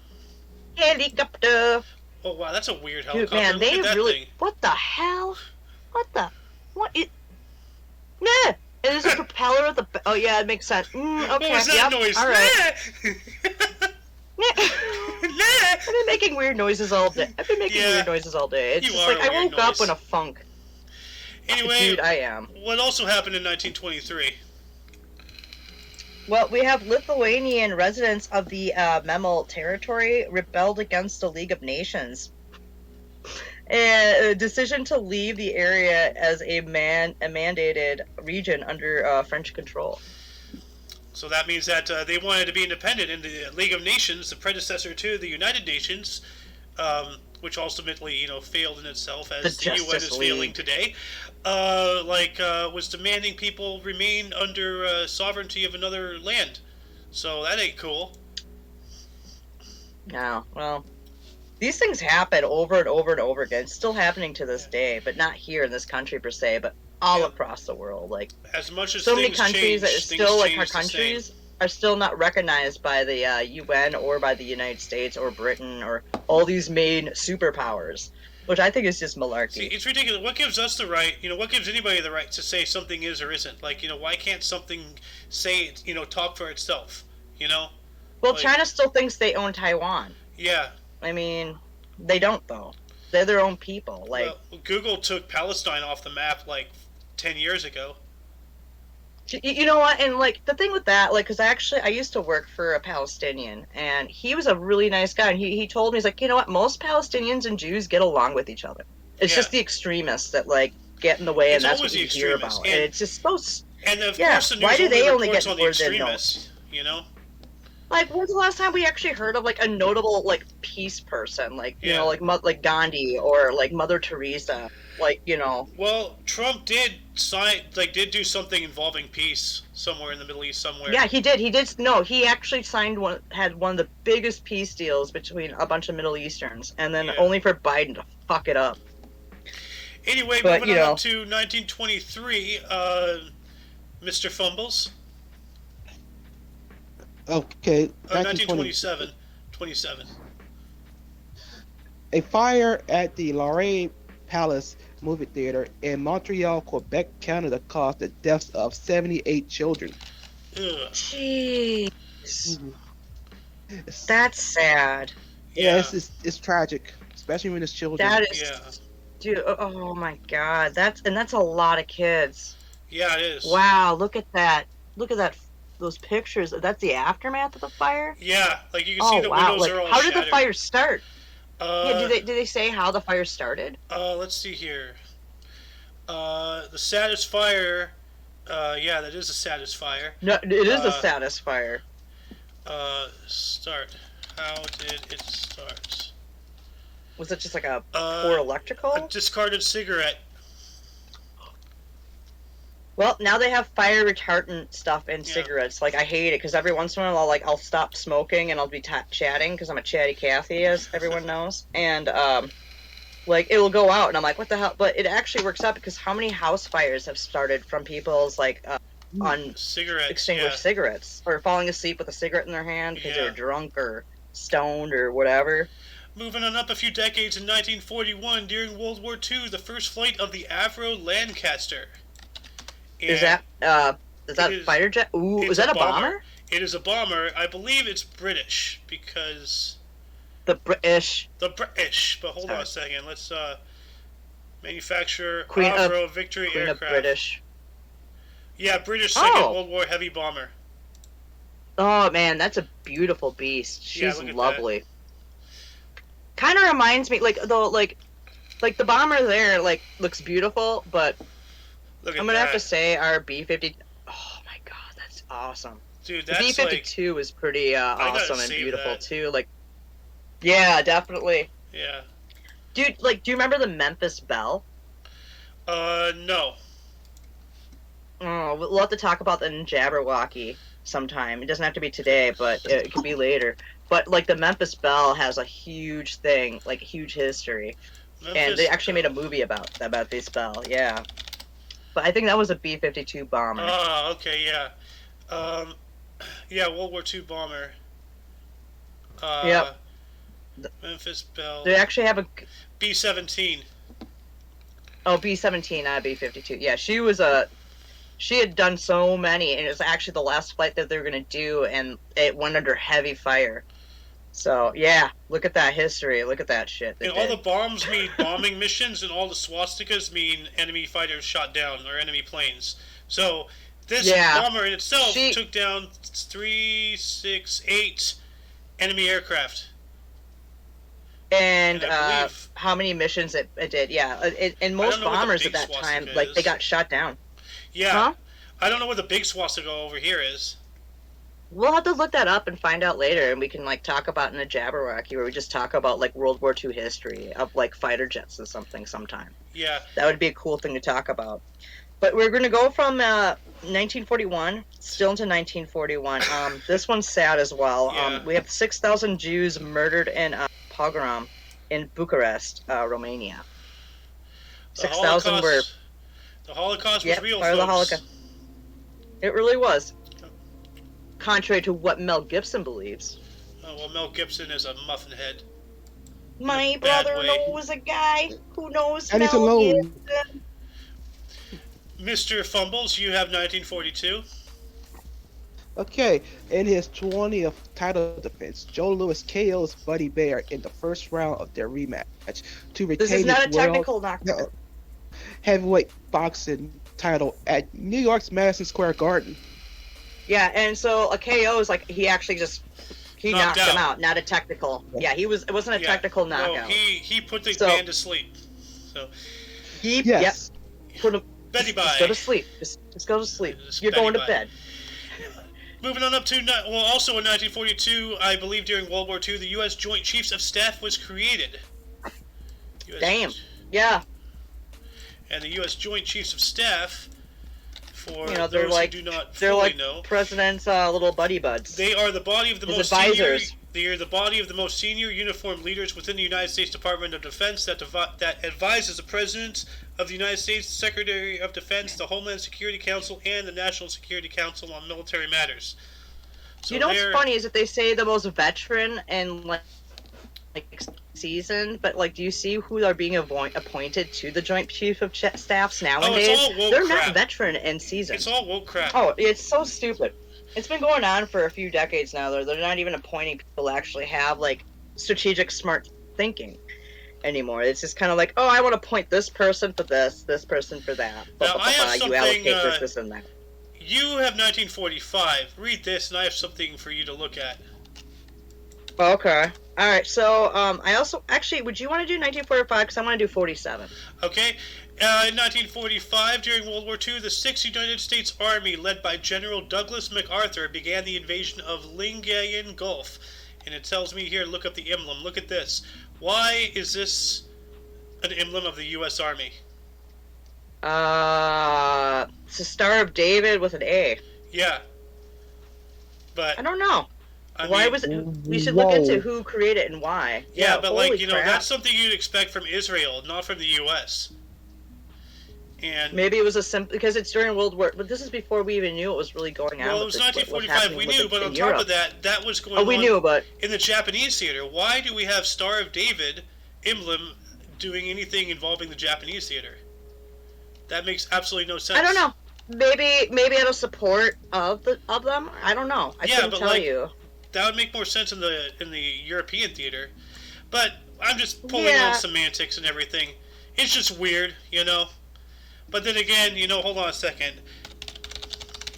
Helicopter. Oh wow, that's a weird helicopter. Dude, man, Look they at that really. thing. What the hell? What it? Nah. It is a propeller at the. Oh yeah, it makes sense. Okay. What was that noise? All right. I've been making weird noises all day. It's just like I woke up in a funk. Anyway, dude, I am. What also happened in 1923? Well, we have Lithuanian residents of the Memel territory rebelled against the League of Nations. A decision to leave the area as a mandated region under French control. So that means that they wanted to be independent, and the League of Nations, the predecessor to the United Nations, which ultimately, failed in itself, as the UN is failing today, was demanding people remain under sovereignty of another land. So that ain't cool. No, well, these things happen over and over and over again. It's still happening to this day, but not here in this country per se, but all across the world. Like, as much as so many countries that are still like our countries are still not recognized by the UN or by the United States or Britain or all these main superpowers, which I think is just malarkey. See, it's ridiculous. What gives us the right? What gives anybody the right to say something is or isn't? Like, why can't something say, talk for itself? Well, China still thinks they own Taiwan. Yeah. I mean, they don't though. They're their own people. Like, well, Google took Palestine off the map 10 years ago. You know what? And the thing with that, because I used to work for a Palestinian, and he was a really nice guy, and he told me, he's like, you know what? Most Palestinians and Jews get along with each other. It's just the extremists that get in the way, and that's what you hear about. And it's just so. And of course, the news why do they only get on the extremists? When's the last time we actually heard of a notable peace person, like Gandhi or Mother Teresa, Well, Trump did did do something involving peace somewhere in the Middle East somewhere. Yeah, he did. No, he actually had one of the biggest peace deals between a bunch of Middle Easterns, and then only for Biden to fuck it up. Anyway, moving on up to 1923, Mr. Fumbles. Okay. 1927. 27. A fire at the Lorraine Palace movie theater in Montreal, Quebec, Canada caused the deaths of 78 children. Ugh. Jeez. That's sad. Yeah, it's tragic, especially when it's children. That is, dude. Oh my God, that's a lot of kids. Yeah, it is. Wow, look at that. Those pictures. That's the aftermath of the fire. Yeah, you can see the windows are all how did shattered. the fire start? Did they say how the fire started? Let's see here. The saddest fire. Yeah, that is the saddest fire. No, it is the saddest fire. Start. How did it start? Was it just a poor electrical? A discarded cigarette. Well, now they have fire retardant stuff in cigarettes. I hate it because every once in a while, I'll stop smoking and I'll be chatting because I'm a chatty Cathy, as everyone knows, and it will go out, and I'm like, what the hell? But it actually works out because how many house fires have started from people's on cigarettes, extinguished cigarettes, or falling asleep with a cigarette in their hand because they're drunk or stoned or whatever. Moving on up a few decades, in 1941, during World War II, the first flight of the Avro Lancaster. Is that a fighter jet? Ooh, is that a bomber? It is a bomber. I believe it's British because the British. But hold on a second. Let's Manufacturer, Queen Avro, of Victory Queen of Aircraft. British. Yeah, British Second Oh. World War heavy bomber. Oh man, that's a beautiful beast. Yeah, She's look at lovely. Kind of reminds me, like the bomber there, like looks beautiful, but Look at I'm gonna that. have to say our B-50. Oh my god, that's awesome. Dude, The that's like... B-52 is pretty gotta awesome and save beautiful that. too. Like, yeah, definitely. Yeah. Dude, like, do you remember the Memphis Bell? No. Oh, we'll have to talk about that in Jabberwocky sometime. It doesn't have to be today, but it could be later. But like the Memphis Bell has a huge thing, like a huge history, and they actually made a movie about this Bell. Yeah, but I think that was a B-52 bomber. Oh, okay, yeah. Yeah, World War II bomber. Yep. Memphis Bell. They actually have a B-17. B-17, not a B-52. Yeah, she had done so many, and it was actually the last flight that they were going to do, and it went under heavy fire. So, yeah, look at that history. Look at that shit. And all the bombs mean bombing missions, and all the swastikas mean enemy fighters shot down, or enemy planes. So, this bomber in itself took down 8 enemy aircraft. And how many missions it did, yeah. And most bombers at that time, like, they got shot down. Yeah. Huh? I don't know what the big swastika over here is. We'll have to look that up and find out later, and we can, like, talk about in a Jabberwocky where we just talk about, like, World War II history of, like, fighter jets or something sometime. Yeah. That would be a cool thing to talk about. But we're going to go from 1941 still into 1941. This one's sad as well. Yeah. We have 6,000 Jews murdered in a pogrom in Bucharest, Romania. 6,000 were... The Holocaust was real, part of folks. the Holocaust. It really was. Contrary to what Mel Gibson believes. Oh, well, Mel Gibson is a muffin head. My brother knows a guy who knows And he's Mel alone. Gibson. Mr. Fumbles, you have 1942. Okay, in his 20th title defense, Joe Louis KO's Buddy Bear in the first round of their rematch to retain This is not a his technical knockout. heavyweight boxing title at New York's Madison Square Garden. Yeah, and so a KO is like he actually just knocked him out, not a technical. Yeah, it wasn't a technical knockout. No, he put the man to sleep. So put him. Betty bye. Just go to sleep. Just go to sleep. You're going to bed. Moving on up to, also in 1942, I believe during World War II, the U.S. Joint Chiefs of Staff was created. Damn. Yeah. And the U.S. Joint Chiefs of Staff, for they're those like, who do not they're fully like know, president's little buddy buds. They are the body of the most advisors. Senior. They are the body of the most senior uniformed leaders within the United States Department of Defense that advises the President of the United States, Secretary of Defense, the Homeland Security Council, and the National Security Council on military matters. So what's funny is that they say the most veteran and like seasoned, but like, do you see who are being appointed to the Joint Chief of Staffs nowadays? It's all woke They're crap. Not veteran and seasoned. It's all woke crap. Oh, it's so stupid. It's been going on for a few decades now. They're not even appointing people who actually have like strategic, smart thinking anymore. It's just kind of like, oh, I want to appoint this person for this person for that. Now, I have something, you allocate this and that. You have 1945. Read this, and I have something for you to look at. Okay. All right. So, I also would you want to do 1945? Because I want to do 47. Okay. In 1945, during World War II, the 6th United States Army, led by General Douglas MacArthur, began the invasion of Lingayen Gulf. And it tells me here, look up the emblem. Look at this. Why is this an emblem of the U.S. Army? It's a Star of David with an A. Yeah. But I don't know. Why was it? We should look into who created it and why. Yeah, but like, that's something you'd expect from Israel, not from the U.S. And maybe it was because it's during World War, but this is before we even knew what was really going on. Well, it was 1945. We knew, but on top of that, that was going on. Oh, we knew, but in the Japanese theater. Why do we have Star of David emblem doing anything involving the Japanese theater? That makes absolutely no sense. I don't know. Maybe out of support of them. I don't know. I couldn't tell you. That would make more sense in the European theater, but I'm just pulling on semantics and everything. It's just weird, you know. But then again, you know, hold on a second.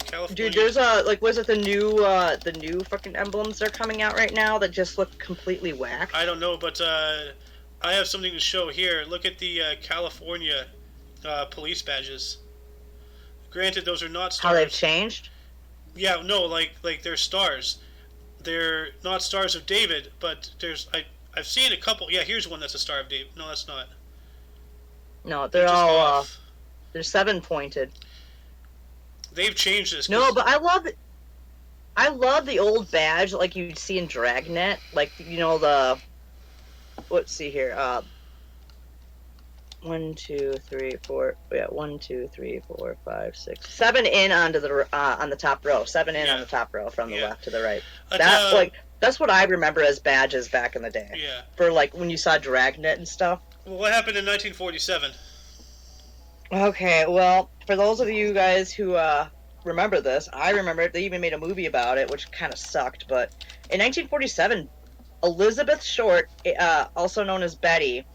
California. Dude, there's was it the new fucking emblems that are coming out right now that just look completely whack? I don't know, but I have something to show here. Look at the California police badges. Granted, those are not stars. How they've changed? Yeah, no, like they're stars. They're not stars of David, but I've seen a couple. Yeah, here's one that's a Star of David. No, that's not. No, they're just all off. they're 7 pointed. They've changed this. No, but I love the old badge like you'd see in Dragnet, like you know the. Let's see here. 1, 2, 3, 4. Yeah, 1, 2, 3, 4, 5, 6, 7 in onto the on the top row. 7 in on the top row from the left to the right. That's what I remember as badges back in the day. Yeah. For like when you saw Dragnet and stuff. Well, what happened in 1947? Okay, well, for those of you guys who remember this, I remember it. They even made a movie about it, which kind of sucked. But in 1947, Elizabeth Short, also known as Betty,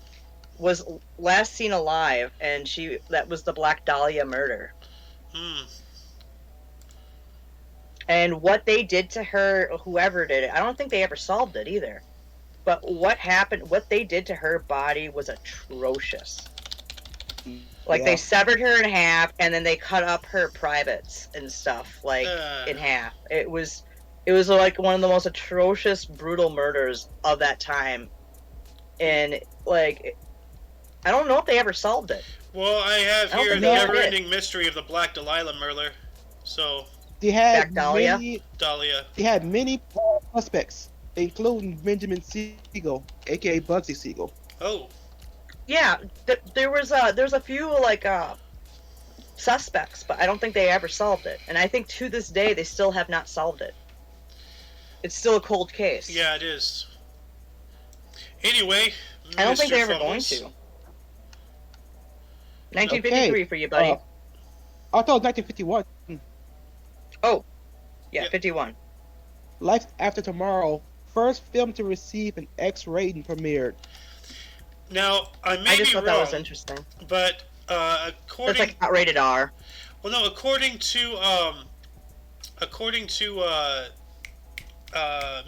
was last seen alive, and that was the Black Dahlia murder. And what they did to her, whoever did it, I don't think they ever solved it either. But what they did to her body was atrocious. Like, they severed her in half, and then they cut up her privates and stuff, like, in half. It was like one of the most atrocious, brutal murders of that time. And, like, I don't know if they ever solved it. Well, I have here the never-ending mystery of the Black Dahlia murder. So... They had Dahlia. They had many suspects, including Benjamin Siegel, aka Bugsy Siegel. Oh. Yeah, there's a few like suspects, but I don't think they ever solved it. And I think to this day they still have not solved it. It's still a cold case. Yeah, it is. Anyway, I don't think they're ever going to. 1953 for you, buddy. I thought 1951. Oh, yeah, 51. Life After Tomorrow, first film to receive an X rating, premiered. Now, I just be thought wrong, that was interesting. But according, it's like not rated R. Well, no, according to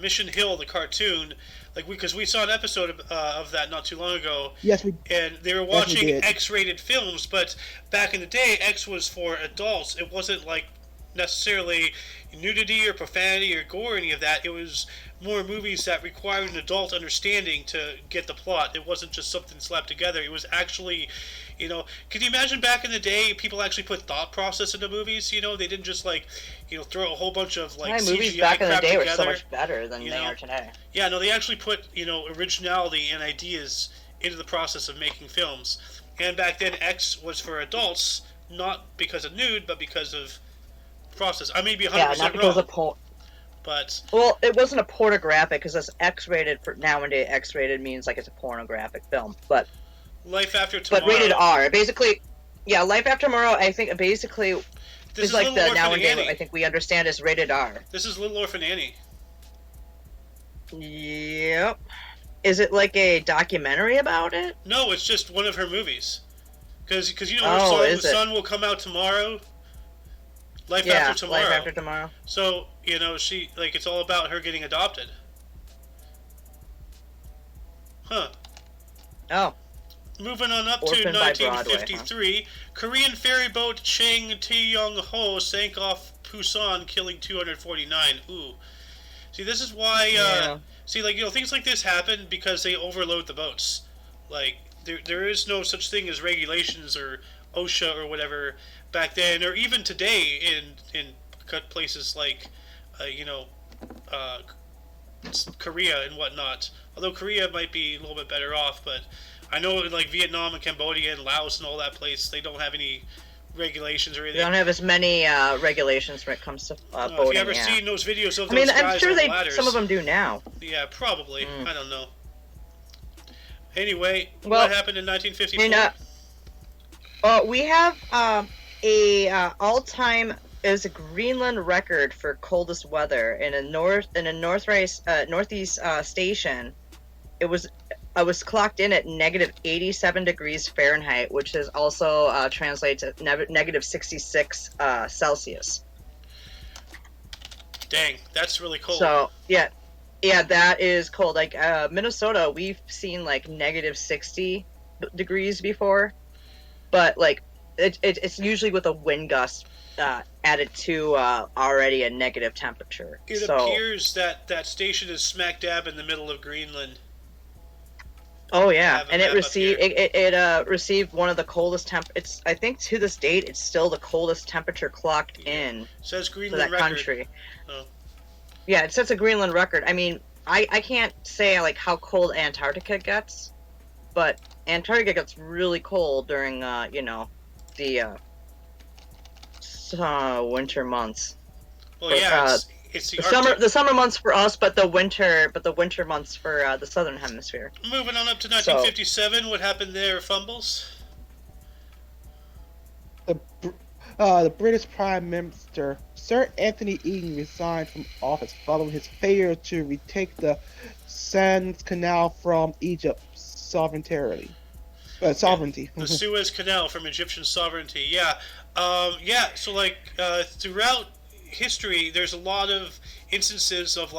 Mission Hill, the cartoon, like because we saw an episode of that not too long ago. Yes, and they were watching X-rated films, but back in the day, X was for adults. It wasn't like necessarily nudity or profanity or gore or any of that. It was more movies that required an adult understanding to get the plot. It wasn't just something slapped together. It was actually, you know, can you imagine back in the day people actually put thought process into movies? You know, they didn't just like, you know, throw a whole bunch of like CGI movies back in the day together. were so much better than they are today. Yeah, no, they actually put, you know, originality and ideas into the process of making films. And back then X was for adults, not because of nude, but because of process. I may be 100% not because wrong. But well, it wasn't a pornographic because it's X-rated. For nowadays, X-rated means like it's a pornographic film. But Life After Tomorrow. But rated R, basically. Yeah, Life After Tomorrow. I think basically is like the nowadays. I think we understand as rated R. This is Little Orphan Annie. Yep. Is it like a documentary about it? No, it's just one of her movies. Because you know her son will come out tomorrow. Life After Tomorrow. Life After Tomorrow. So, you know, it's all about her getting adopted. Huh. Oh. Moving on up to 1953, Korean ferry boat Chang Tae-yong-ho sank off Pusan, killing 249. Ooh. See, this is why, things like this happen because they overload the boats. Like, there is no such thing as regulations or OSHA or whatever back then, or even today in places like, Korea and whatnot. Although Korea might be a little bit better off, but I know in like Vietnam and Cambodia and Laos and all that place, they don't have any regulations or anything. They don't have as many regulations when it comes to boating. Have you ever seen those videos of those guys I'm sure on ladders? Some of them do now. Yeah, probably. I don't know. Anyway, what happened in 1954? We have a all-time is a Greenland record for coldest weather in a northeast station. It was I was clocked in at negative 87 degrees Fahrenheit, which is also translates to negative 66 Celsius. Dang, that's really cold. So yeah, that is cold. Like Minnesota, we've seen like negative 60 degrees before, but like it's usually with a wind gust added to already a negative temperature. It appears that station is smack dab in the middle of Greenland. Oh yeah, and it received one of the coldest It's I think to this date it's still the coldest temperature clocked in. Says Greenland for that record. country. Oh. Yeah, it sets a Greenland record. I mean, I can't say like how cold Antarctica gets, but Antarctica gets really cold during the winter months. Well, yeah, it's the summer months for us, but the winter months for the southern hemisphere. Moving on up to 1957, what happened there, Fumbles? The British Prime Minister Sir Anthony Eden resigned from office following his failure to retake the Suez Canal from Egypt's sovereignty. The Suez Canal from Egyptian sovereignty. Yeah. So like throughout history, there's a lot of instances of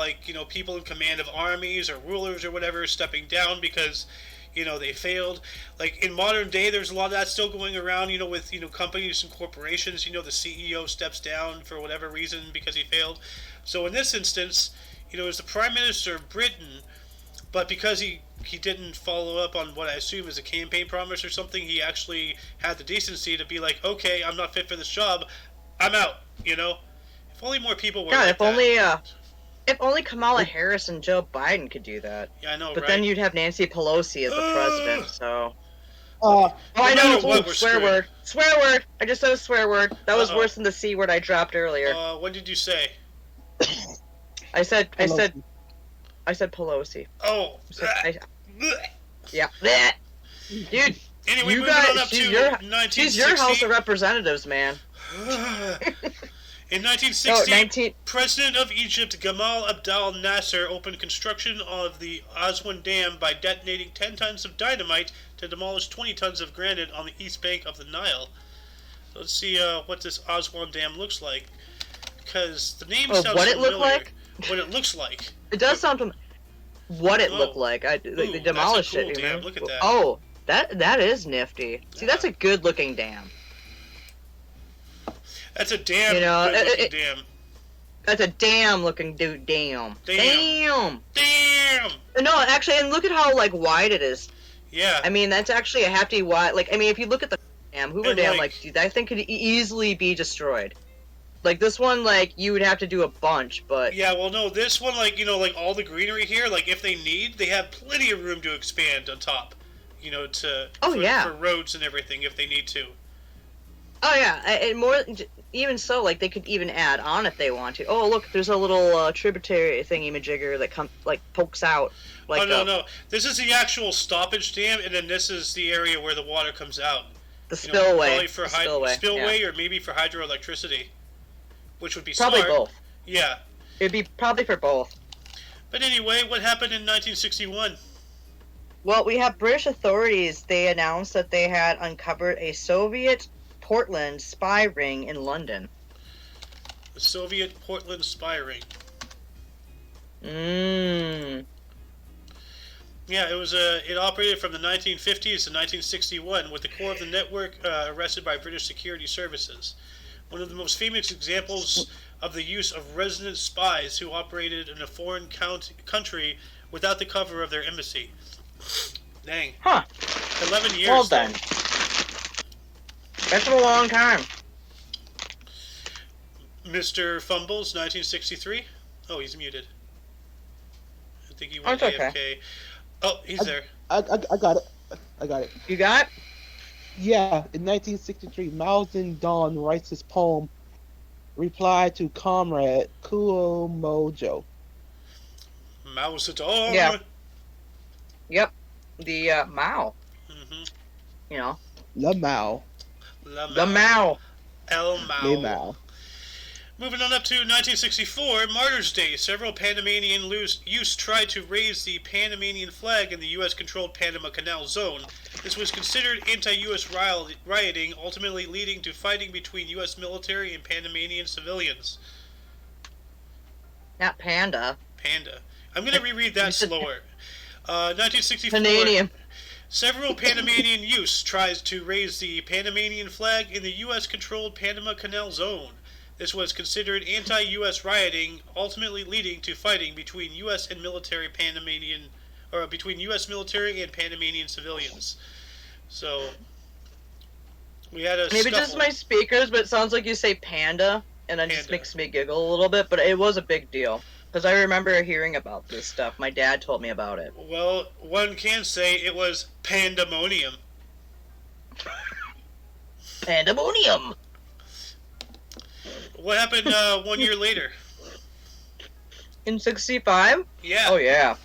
people in command of armies or rulers or whatever stepping down because they failed. Like in modern day, there's a lot of that still going around, with companies and corporations. The CEO steps down for whatever reason because he failed. So in this instance, it was the Prime Minister of Britain, but because he didn't follow up on what I assume is a campaign promise or something, he actually had the decency to be like, okay, I'm not fit for this job, I'm out. If only more people were like that. If only Kamala Harris and Joe Biden could do that. Yeah, I know, but right? then you'd have Nancy Pelosi as the president, so... I know. Swear word. Swear word. I just said a swear word. That was worse than the C word I dropped earlier. What did you say? I said Pelosi. Oh. Yeah. Dude. Anyway, moving on up to 1960. She's your House of Representatives, man. In 1960, President of Egypt Gamal Abdel Nasser opened construction of the Aswan Dam by detonating 10 tons of dynamite to demolish 20 tons of granite on the east bank of the Nile. So let's see what this Aswan Dam looks like, because the name sounds what familiar. It looked like? What it looks like. It does sound familiar. What it looked like. They demolished that's a cool it. Dam. Look at that. Oh, that is nifty. See, that's a good looking dam. That's a damn good-looking dam. That's a damn-looking dude. Damn. Damn. No, actually, and look at how wide it is. Yeah. I mean, that's actually a hefty wide. If you look at the dam, Hoover Dam, dude, that thing could easily be destroyed. This one, you would have to do a bunch, but... Yeah, well, no, this one, all the greenery here, if they need, they have plenty of room to expand on top, for roads and everything if they need to. Oh, yeah, and more... Even so, they could even add on if they want to. Oh, look, there's a little tributary thingy-majigger that pokes out. No. This is the actual stoppage dam, and then this is the area where the water comes out. The spillway. Probably for spillway, or maybe for hydroelectricity, which would be probably smart. Both. Yeah. It'd be probably for both. But anyway, what happened in 1961? Well, we have British authorities. They announced that they had uncovered a Soviet Portland spy ring in London. The Soviet Portland spy ring. Yeah, it operated from the 1950s to 1961, with the core of the network arrested by British security services. One of the most famous examples of the use of resident spies who operated in a foreign country without the cover of their embassy. Dang. Huh. 11 years. Well done. That's a long time. Mr. Fumbles, 1963. Oh, he's muted. I think he went AFK. Okay. Oh, he's there. I got it. You got it? Yeah, in 1963, Mao Zedong writes his poem, Reply to Comrade Kuomojo. Mao Zedong. Yeah. Yep. The Mao. La Mao. The Mao. El Mao. Le Mao. Moving on up to 1964, Martyrs' Day. Several Panamanian youths tried to raise the Panamanian flag in the U.S.-controlled Panama Canal Zone. This was considered anti-U.S. rioting, ultimately leading to fighting between U.S. military and Panamanian civilians. Not panda. Panda. I'm going to reread that slower. 1964. Pananian. Several Panamanian youths tried to raise the Panamanian flag in the U.S.-controlled Panama Canal Zone. This was considered anti-U.S. rioting, ultimately leading to fighting between U.S. and between U.S. military and Panamanian civilians. So we had a maybe scuffle. just my speakers, but it sounds like you say panda, and it just makes me giggle a little bit. But it was a big deal because I remember hearing about this stuff. My dad told me about it. Well, one can say it was pandemonium. Pandemonium. What happened 1 year later? In 65? Yeah. Oh yeah.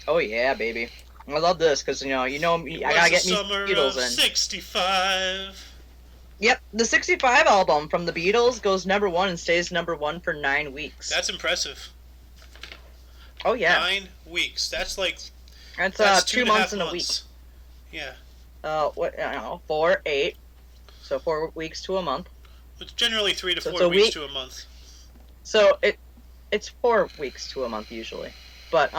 Oh yeah, baby. I love this because you know me. I gotta get me Beatles in. 65. Yep, the 65 album from the Beatles goes #1 and stays #1 for 9 weeks. That's impressive. Oh yeah. 9 weeks. That's like. That's 2 months and a week. Yeah. 4, 8. So 4 weeks to a month. It's generally 3 to 4 weeks to a month. So it's 4 weeks to a month usually, but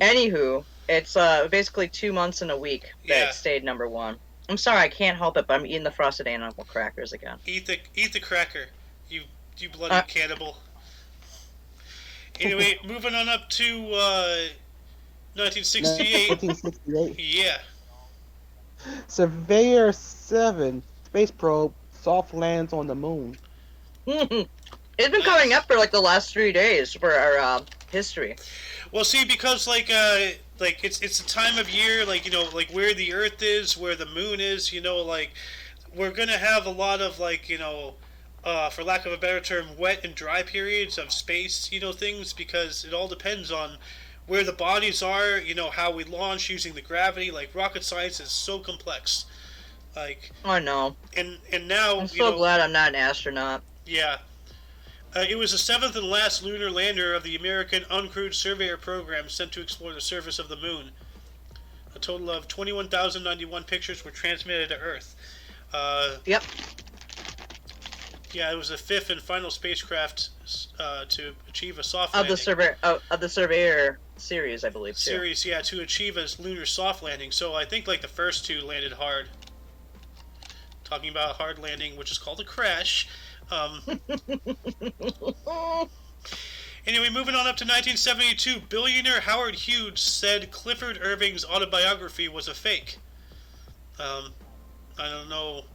anywho, it's basically 2 months and a week that it stayed #1. I'm sorry, I can't help it, but I'm eating the frosted animal crackers again. Eat the cracker, you bloody cannibal. Anyway, moving on up to 1968. 1968. Yeah. Surveyor 7 space probe soft lands on the moon. It's been coming up for like the last 3 days for our history. Well, see, because like it's a time of year, like like where the Earth is, where the moon is, like we're gonna have a lot of like for lack of a better term, wet and dry periods of space, things, because it all depends on where the bodies are, how we launch using the gravity. Like rocket science is so complex. Like I know. And now I'm so glad I'm not an astronaut. Yeah. It was the 7th and last lunar lander of the American Uncrewed Surveyor program sent to explore the surface of the moon. A total of 21,091 pictures were transmitted to Earth. Yep. Yeah, it was the 5th and final spacecraft to achieve a soft landing. Of the Surveyor series, I believe. Too. Series, yeah, to achieve a lunar soft landing. So I think like the first 2 landed hard. Talking about a hard landing, which is called a crash. Anyway, moving on up to 1972, billionaire Howard Hughes said Clifford Irving's autobiography was a fake. I don't know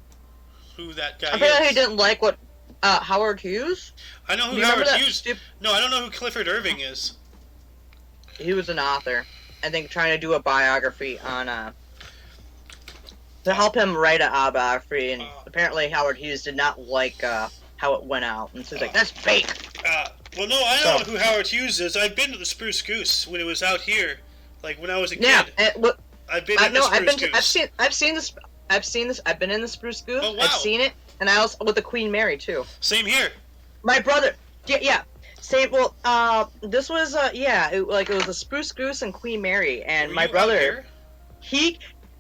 who that guy is. I bet he didn't like what Howard Hughes. I know who Howard Hughes. No, I don't know who Clifford Irving is. He was an author, I think, trying to do a biography on to help him write an autobiography, and apparently Howard Hughes did not like how it went out, and so he's like, "That's fake." Well, no, I know who Howard Hughes is. I've been to the Spruce Goose when it was out here, like when I was a kid. Yeah, I've been in the Spruce Goose. I've seen this. I've been in the Spruce Goose. Oh, wow. I've seen it, and I also with the Queen Mary too. Same here. My brother. Yeah. Same. Well, this was it was a Spruce Goose and Queen Mary, and Were my you brother,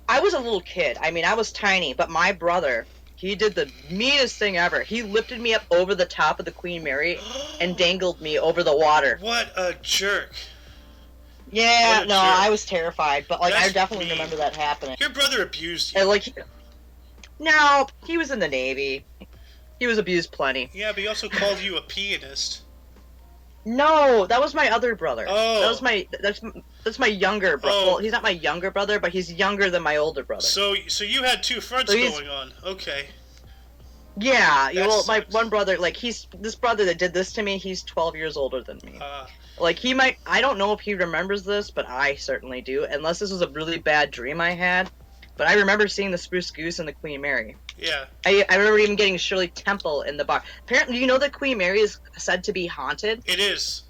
I was a little kid. I mean, I was tiny, but my brother, he did the meanest thing ever. He lifted me up over the top of the Queen Mary and dangled me over the water. What a jerk. Yeah, jerk. I was terrified, but like That's I definitely mean. remember that happening. Your brother abused you. And no, he was in the Navy. He was abused plenty. Yeah, but he also called you a pianist. No, that was my other brother. Oh. That's my younger brother. Oh. Well, he's not my younger brother, but he's younger than my older brother. So you had 2 fronts going on. Okay. Yeah, That my sucks. one brother, like this brother that did this to me, he's 12 years older than me. Like he might, I don't know if he remembers this, but I certainly do. Unless this was a really bad dream I had, but I remember seeing the Spruce Goose and the Queen Mary. Yeah. I remember even getting Shirley Temple in the bar. Apparently, you know that Queen Mary is said to be haunted. It is.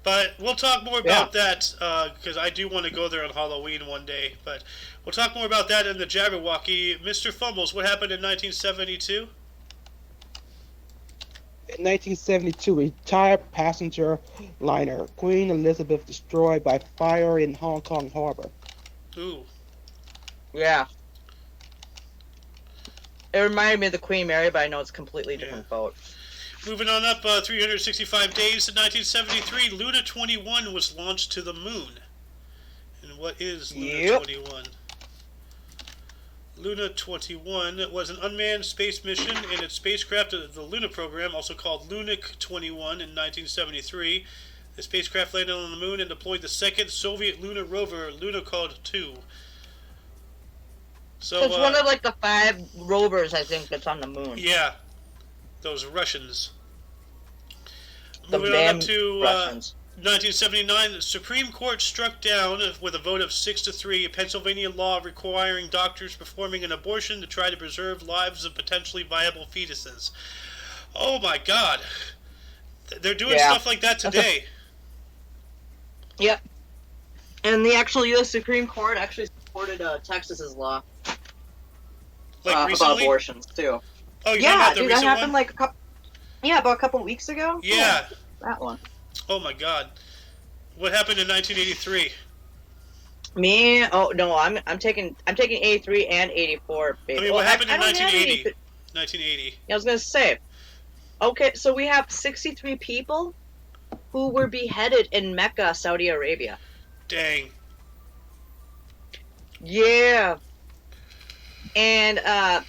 But we'll talk more about that, because I do want to go there on Halloween one day. But we'll talk more about that in the Jabberwocky. Mr. Fumbles, what happened in 1972? In 1972, a retired passenger liner, Queen Elizabeth, destroyed by fire in Hong Kong harbor. Ooh. Yeah. It reminded me of the Queen Mary, but I know it's a completely different boat. Moving on up 365 days to 1973, Luna 21 was launched to the moon. And what is Luna 21? Luna 21 was an unmanned space mission in its spacecraft of the Luna program, also called Lunik 21, in 1973. The spacecraft landed on the moon and deployed the second Soviet lunar rover, Lunokhod 2. So it's one of like the 5 rovers, I think, that's on the moon. Yeah, those Russians. The Moving on up to Russians. 1979, the Supreme Court struck down with a vote of 6-3 a Pennsylvania law requiring doctors performing an abortion to try to preserve lives of potentially viable fetuses. Oh my God, they're doing stuff like that today. Yep. And the actual U.S. Supreme Court actually supported Texas's law. Like about abortions too. Oh, you yeah, about the dude, that recent happened one? like about a couple weeks ago. Yeah, that one. Oh my God, what happened in 1983? Me? Oh no, I'm taking 83 and 84. Baby. I mean, what happened in 1980? 1980. 1980. Yeah, I was gonna say. Okay, so we have 63 people who were beheaded in Mecca, Saudi Arabia. Dang. Yeah. And I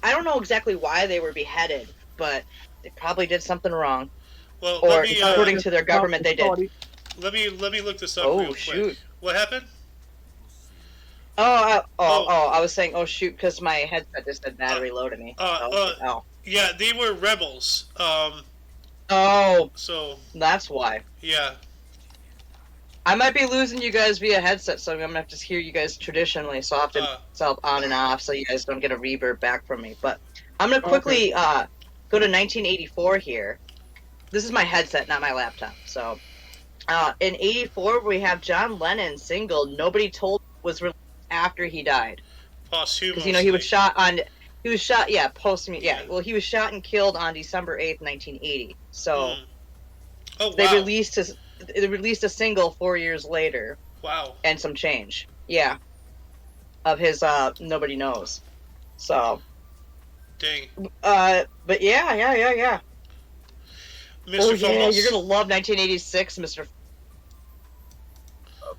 don't know exactly why they were beheaded, but they probably did something wrong. Well, or according to their government, they did. Let me look this up real quick. Shoot. What happened? I was saying, oh shoot, because my headset just said battery low to me. Yeah, they were rebels. So that's why. Yeah. I might be losing you guys via headset, so I'm gonna have to hear you guys traditionally, so I'll have to self on and off, so you guys don't get a reverb back from me. But I'm gonna quickly go to 1984 here. This is my headset, not my laptop. So, in '84 we have John Lennon's single "Nobody Told" was released after he died. Posthumously. Because he was shot posthumously. Yeah. Well, he was shot and killed on December 8th, 1980. So, they released a single 4 years later. Wow. And some change. Yeah. Of his Nobody Knows. So. Dang. But yeah. Mr. Yeah, you're gonna love 1986, Mr.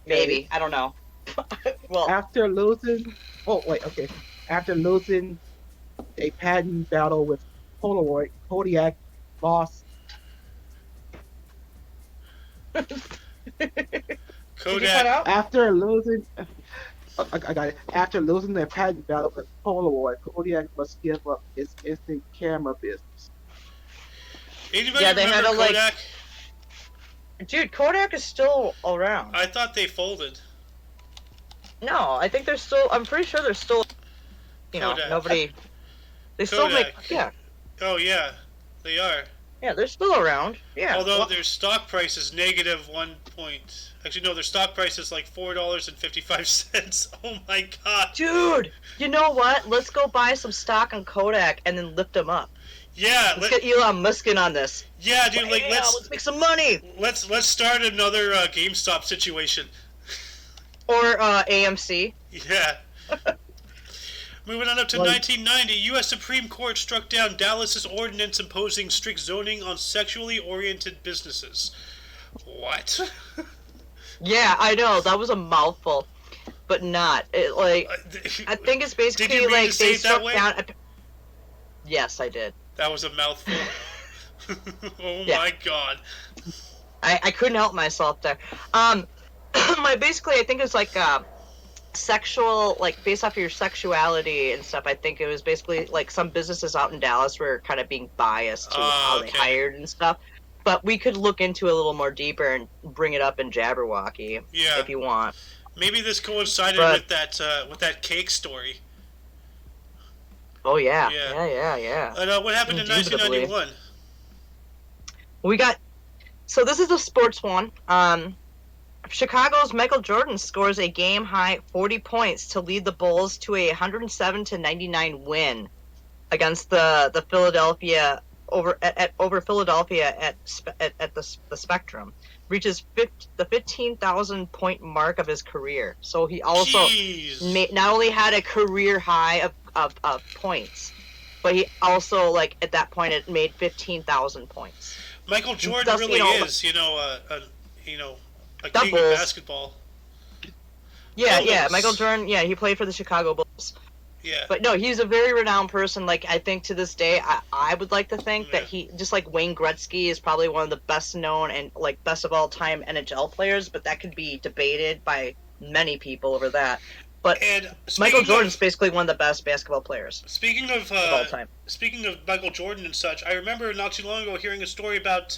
Maybe. I don't know. Well, after losing a patent battle with Polaroid, Kodiak lost. Kodak. After losing, I got it. After losing their patent battle with Polaroid, Kodiak must give up its instant camera business. Anybody remember Kodak? Dude, Kodak is still around. I thought they folded. No, I think they're still. I'm pretty sure they're still. Nobody. They still make. Yeah. Oh yeah, they are. Yeah, they're still around. Yeah. Although their stock price is negative Actually, no, their stock price is like $4.55. Oh my God. Dude, you know what? Let's go buy some stock on Kodak and then lift them up. Yeah. Let's get Elon Musk in on this. Yeah, dude. Let's make some money. Let's start another GameStop situation. Or AMC. Yeah. Moving on up to 1990, U.S. Supreme Court struck down Dallas's ordinance imposing strict zoning on sexually oriented businesses. What? Yeah, I know. That was a mouthful. But not. I think it's basically did you mean like to say they it that struck way? down. Yes, I did. That was a mouthful. My God. I couldn't help myself there. Basically, I think it's like sexual, like based off of your sexuality and stuff. I think it was basically like some businesses out in Dallas were kind of being biased to how they hired and stuff. But we could look into it a little more deeper and bring it up in Jabberwocky if you want. Maybe this coincided with that cake story. Oh yeah. And what happened in 1991? So this is a sports one. Chicago's Michael Jordan scores a game-high 40 points to lead the Bulls to a 107-99 win against the Philadelphia over Philadelphia at the Spectrum, reaches the 15,000 point mark of his career. So he also not only had a career high of points, but he also, like, at that point it made 15,000 points. Michael Jordan really is, a king of basketball. Yeah, Michael Jordan. Yeah, he played for the Chicago Bulls. Yeah. But no, he's a very renowned person. Like, I think to this day, I would like to think that he, just like Wayne Gretzky, is probably one of the best known and, like, best of all time NHL players, but that could be debated by many people over that. But Michael Jordan's basically one of the best basketball players. Speaking of all time. Speaking of Michael Jordan and such, I remember not too long ago hearing a story about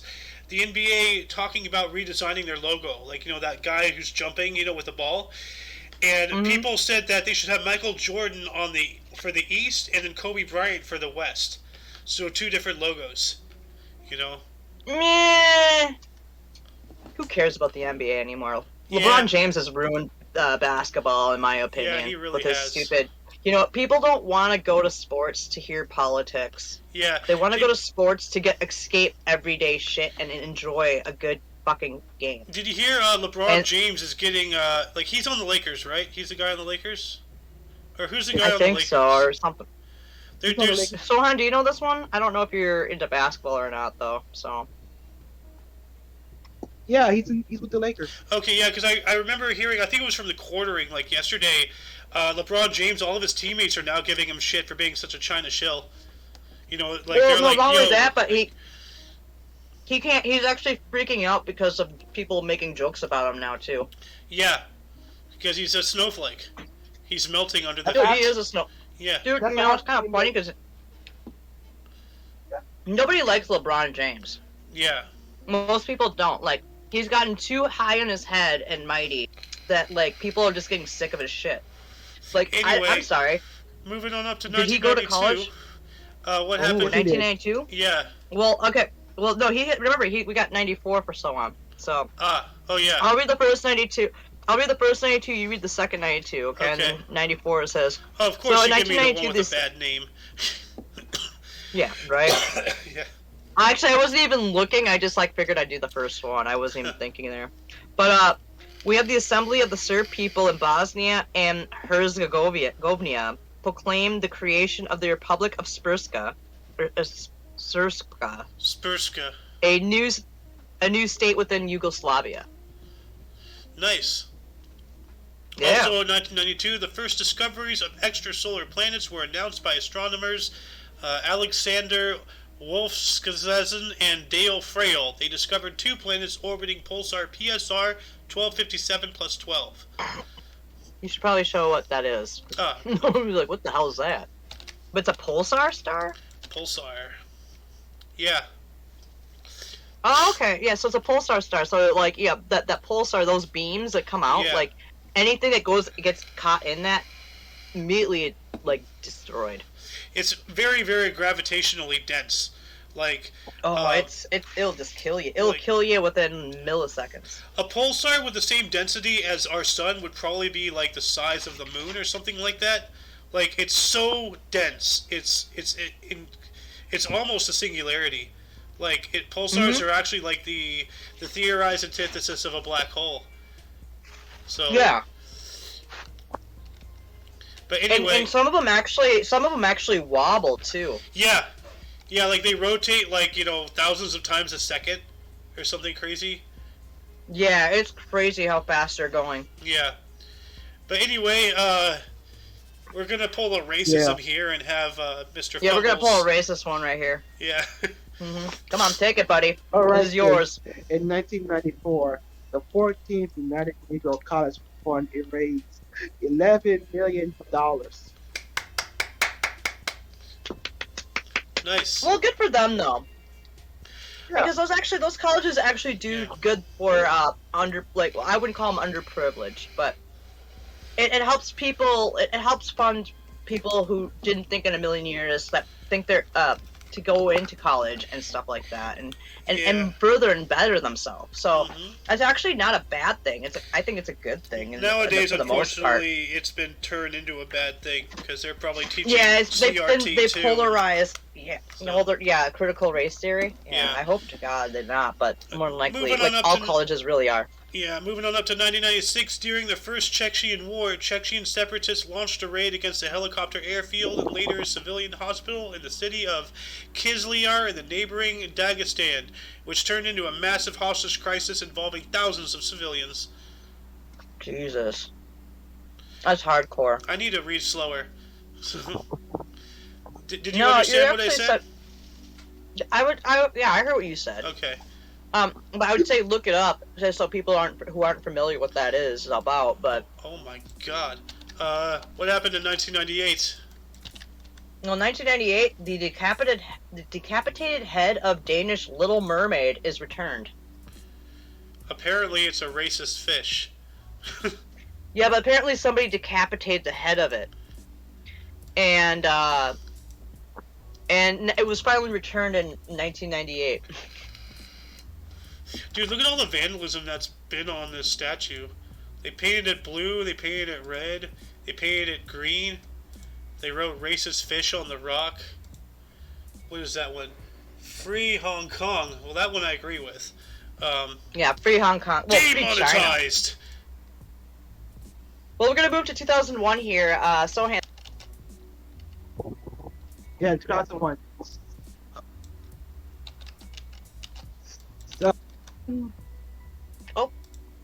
the NBA talking about redesigning their logo. Like, that guy who's jumping, with the ball. And people said that they should have Michael Jordan for the East and then Kobe Bryant for the West. So 2 different logos, Meh. Who cares about the NBA anymore? Yeah. LeBron James has ruined basketball, in my opinion. Yeah, he really with his has. Stupid. People don't want to go to sports to hear politics. Yeah. They want to go to sports to escape everyday shit and enjoy a good fucking game. Did you hear LeBron James is getting he's on the Lakers, right? He's the guy on the Lakers, or who's the guy on the Lakers? I think so, or something. There's... Sohan, do you know this one? I don't know if you're into basketball or not, though. So. Yeah, he's with the Lakers. Okay, yeah, because I remember hearing, I think it was from the quartering, like yesterday, LeBron James, all of his teammates are now giving him shit for being such a China shill. Well, not only that, but he can't. He's actually freaking out because of people making jokes about him now too. Yeah, because he's a snowflake. He's melting under the. Dude, he is a snow. Yeah. Dude, it's kind of funny because nobody likes LeBron James. Yeah. Most people don't. Like, he's gotten too high in his head and mighty that, like, people are just getting sick of his shit. Like, anyway, I'm sorry. Moving on up to 1992. Did he go to college? What happened? 1992? Yeah. Well, okay. Well, no, we got 94 for so on. So. Oh yeah. I'll read the first 92. You read the second 92, okay? And then 94 it says. Oh, of course, so you give me the one with a bad name. Yeah, right? Yeah. Actually, I wasn't even looking. I just, figured I'd do the first one. I wasn't even thinking there. But, we have the Assembly of the Serb people in Bosnia and Herzegovina proclaimed the creation of the Republic of Spurska, a new state within Yugoslavia. Nice. Yeah. Also in 1992, the first discoveries of extrasolar planets were announced by astronomers Alexander Wolfskezen and Dale Frail. They discovered 2 planets orbiting pulsar PSR 1257 plus 12. You should probably show what that is. Nobody's like, what the hell is that? But it's a pulsar star? Pulsar. Yeah. Oh, okay. Yeah, so it's a pulsar star. So, that pulsar, those beams that come out, anything that gets caught in that, immediately, destroyed. It's very, very gravitationally dense. It'll just kill you. It'll kill you within milliseconds. A pulsar with the same density as our sun would probably be the size of the moon or something like that. It's so dense. It's almost a singularity. Pulsars are actually the theorized antithesis of a black hole. So yeah. But anyway, and some of them actually wobble too. Yeah. Yeah, they rotate thousands of times a second or something crazy. Yeah, it's crazy how fast they're going. Yeah. But anyway, we're going to pull a racism here and have Mr. Yeah, Fuggles. we're going to pull a racist one right here. Yeah. Come on, take it, buddy. All right, this is yours. In 1994, the 14th United Negro College Fund raised $11 million. Nice. Well, good for them though. Yeah. Because those colleges actually do good for I wouldn't call them underprivileged, but it helps people. It helps fund people who didn't think in a million years that think they're to go into college and stuff like that, and further and better themselves. So it's actually not a bad thing. I think it's a good thing. Nowadays, for the most part. unfortunately, it's been turned into a bad thing because they're probably teaching they've CRT been too. polarized. Yeah, So- no, yeah, critical race theory. Yeah. I hope to God they're not, but more than likely, Moving on like up all to- colleges really are. Yeah, moving on up to 1996, during the First Chechen War, Chechen separatists launched a raid against a helicopter airfield and later a civilian hospital in the city of Kizlyar in the neighboring Dagestan, which turned into a massive hostage crisis involving thousands of civilians. Jesus, that's hardcore. I need to read slower. Did you No, understand you what I actually said? Yeah, I heard what you said. Okay. But I would say look it up just so people who aren't familiar what that is about. But Oh my god. What happened in 1998? in 1998, the decapitated head of Danish Little Mermaid is returned. Apparently it's a racist fish. Yeah, but apparently somebody decapitated the head of it, and it was finally returned in 1998. Dude, look at all the vandalism that's been on this statue. They painted it blue, they painted it red, they painted it green. They wrote racist fish on the rock. What is that one? Free Hong Kong. Well, that one I agree with. Yeah, free Hong Kong. Well, free China. Demonetized. Well, we're gonna move to 2001 here. Sohan. Yeah, 2001. So, Oh.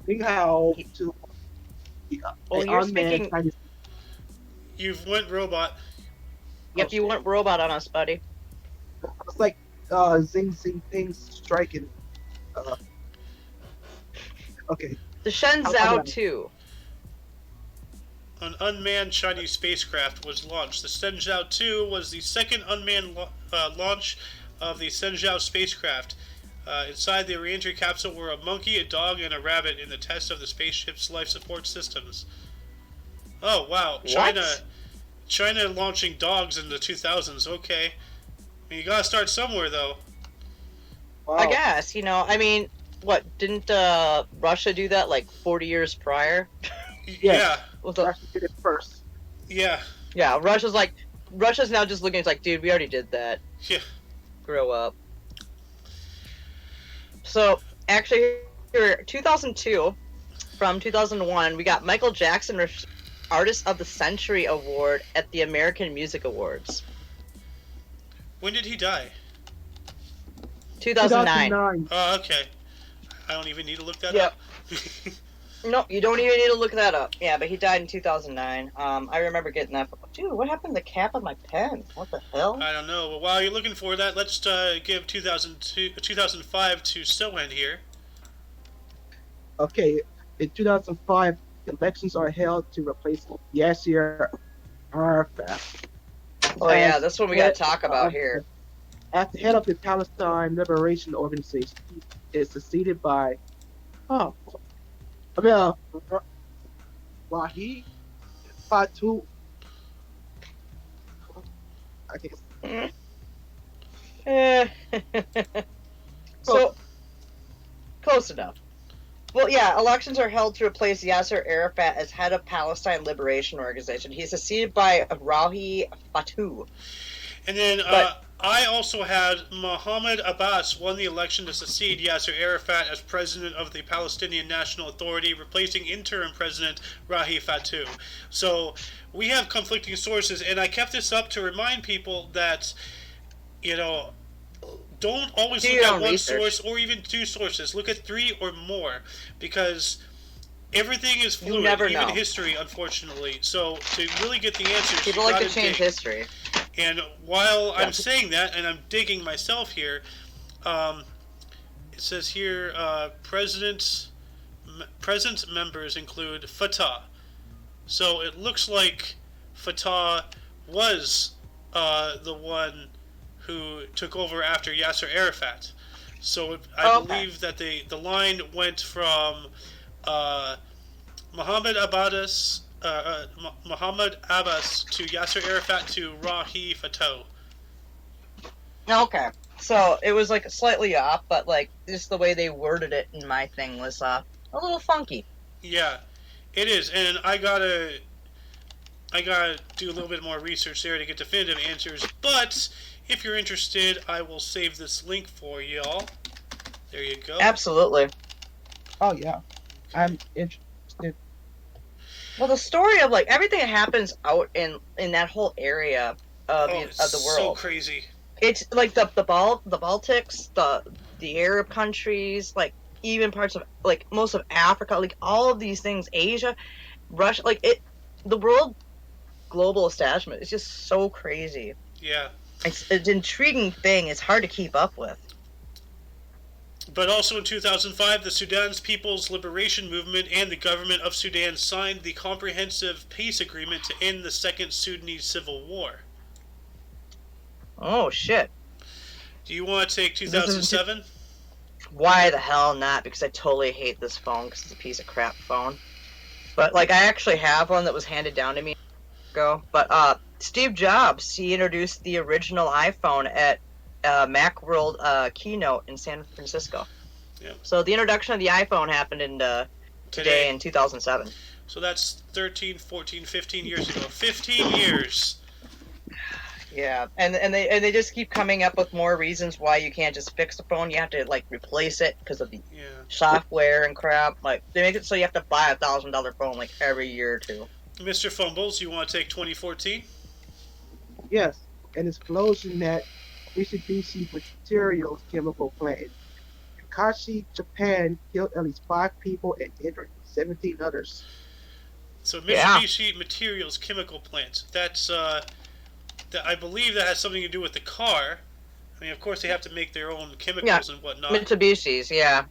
we how to Oh, an you're unmanned speaking- Chinese. You've went robot. Yep, you went robot on us, buddy. It's like Zing Zing Ping striking. Okay. The Shenzhou 2. An unmanned Chinese spacecraft was launched. The Shenzhou 2 was the second unmanned launch of the Shenzhou spacecraft. Inside the re-entry capsule were a monkey, a dog, and a rabbit in the test of the spaceship's life support systems. Oh, wow. China launching dogs in the 2000s. Okay. I mean, you gotta start somewhere, though. Wow. I guess, I mean, what, didn't Russia do that like 40 years prior? Yeah. With the- Russia did it first. Yeah. yeah, Russia's now just looking, it's like, dude, we already did that. Yeah. Grow up. So, actually, here, 2002, from 2001, we got Michael Jackson Artist of the Century Award at the American Music Awards. When did he die? 2009. 2009. Oh, okay. I don't even need to look that Yep. up. No, you don't even need to look that up. Yeah, but he died in 2009. I remember getting that. Dude, what happened to the cap of my pen? What the hell? I don't know. But while you're looking for that, let's give 2005 to Sohan here. Okay, in 2005, elections are held to replace Yasser Arafat. Oh yeah, that's what we gotta talk about here. At the head of the Palestine Liberation Organization, he is succeeded by, Wahi Fatu. Okay, So, close enough. Well, yeah, elections are held to replace Yasser Arafat as head of Palestine Liberation Organization. He's succeeded by Rahi Fatu. And then But- I also had Mohammed Abbas won the election to succeed Yasser Arafat as president of the Palestinian National Authority, replacing interim president Rahi Fatu. So we have conflicting sources, and I kept this up to remind people that, don't always Do look your at own one research. source or even two sources. Look at three or more, because everything is fluid, never even know. history, unfortunately. So to really get the answers, People you like to gotta change dig. history. And while Yeah. I'm saying that, and I'm digging myself here, it says here present members include Fatah. So it looks like Fatah was the one who took over after Yasser Arafat. So I Okay. believe that the line went from Muhammad Abbas to Yasser Arafat to Rahi Fatu. Okay. So it was like slightly off, but like just the way they worded it in my thing was a little funky. Yeah, it is, and I gotta do a little bit more research there to get definitive answers. But If you're interested, I will save this link for y'all. There you go. Absolutely. Oh yeah, I'm interested. Well, the story of like everything that happens out in that whole area of It's of the so world. crazy. It's like the Baltics, the Arab countries, like even parts of like most of Africa, like all of these things, Asia, Russia, like the world global establishment is just so crazy. Yeah. It's an intriguing thing. It's hard to keep up with. But also in 2005, the Sudan's People's Liberation Movement and the government of Sudan signed the Comprehensive Peace Agreement to end the Second Sudanese Civil War. Oh shit! Do you want to take 2007? Why the hell not? Because I totally hate this phone because it's a piece of crap phone. But like I actually have one that was handed down to me ago. But Steve Jobs, he introduced the original iPhone at Macworld keynote in San Francisco. Yep. So the introduction of the iPhone happened in today in 2007. So that's 13, 14, 15 years ago. 15 years. Yeah, and they just keep coming up with more reasons why you can't just fix the phone. You have to like replace it because of the software and crap. Like they make it so you have to buy $1,000 phone like every year or two. Mr. Fumbles, you want to take 2014? Yes, an explosion at Mitsubishi Materials chemical plant in Kashi, Japan, killed at least 5 people and injured 17 others. So Mitsubishi Materials chemical plant. That's I believe that has something to do with the car. I mean, of course, they have to make their own chemicals and whatnot. Mitsubishi's, yeah.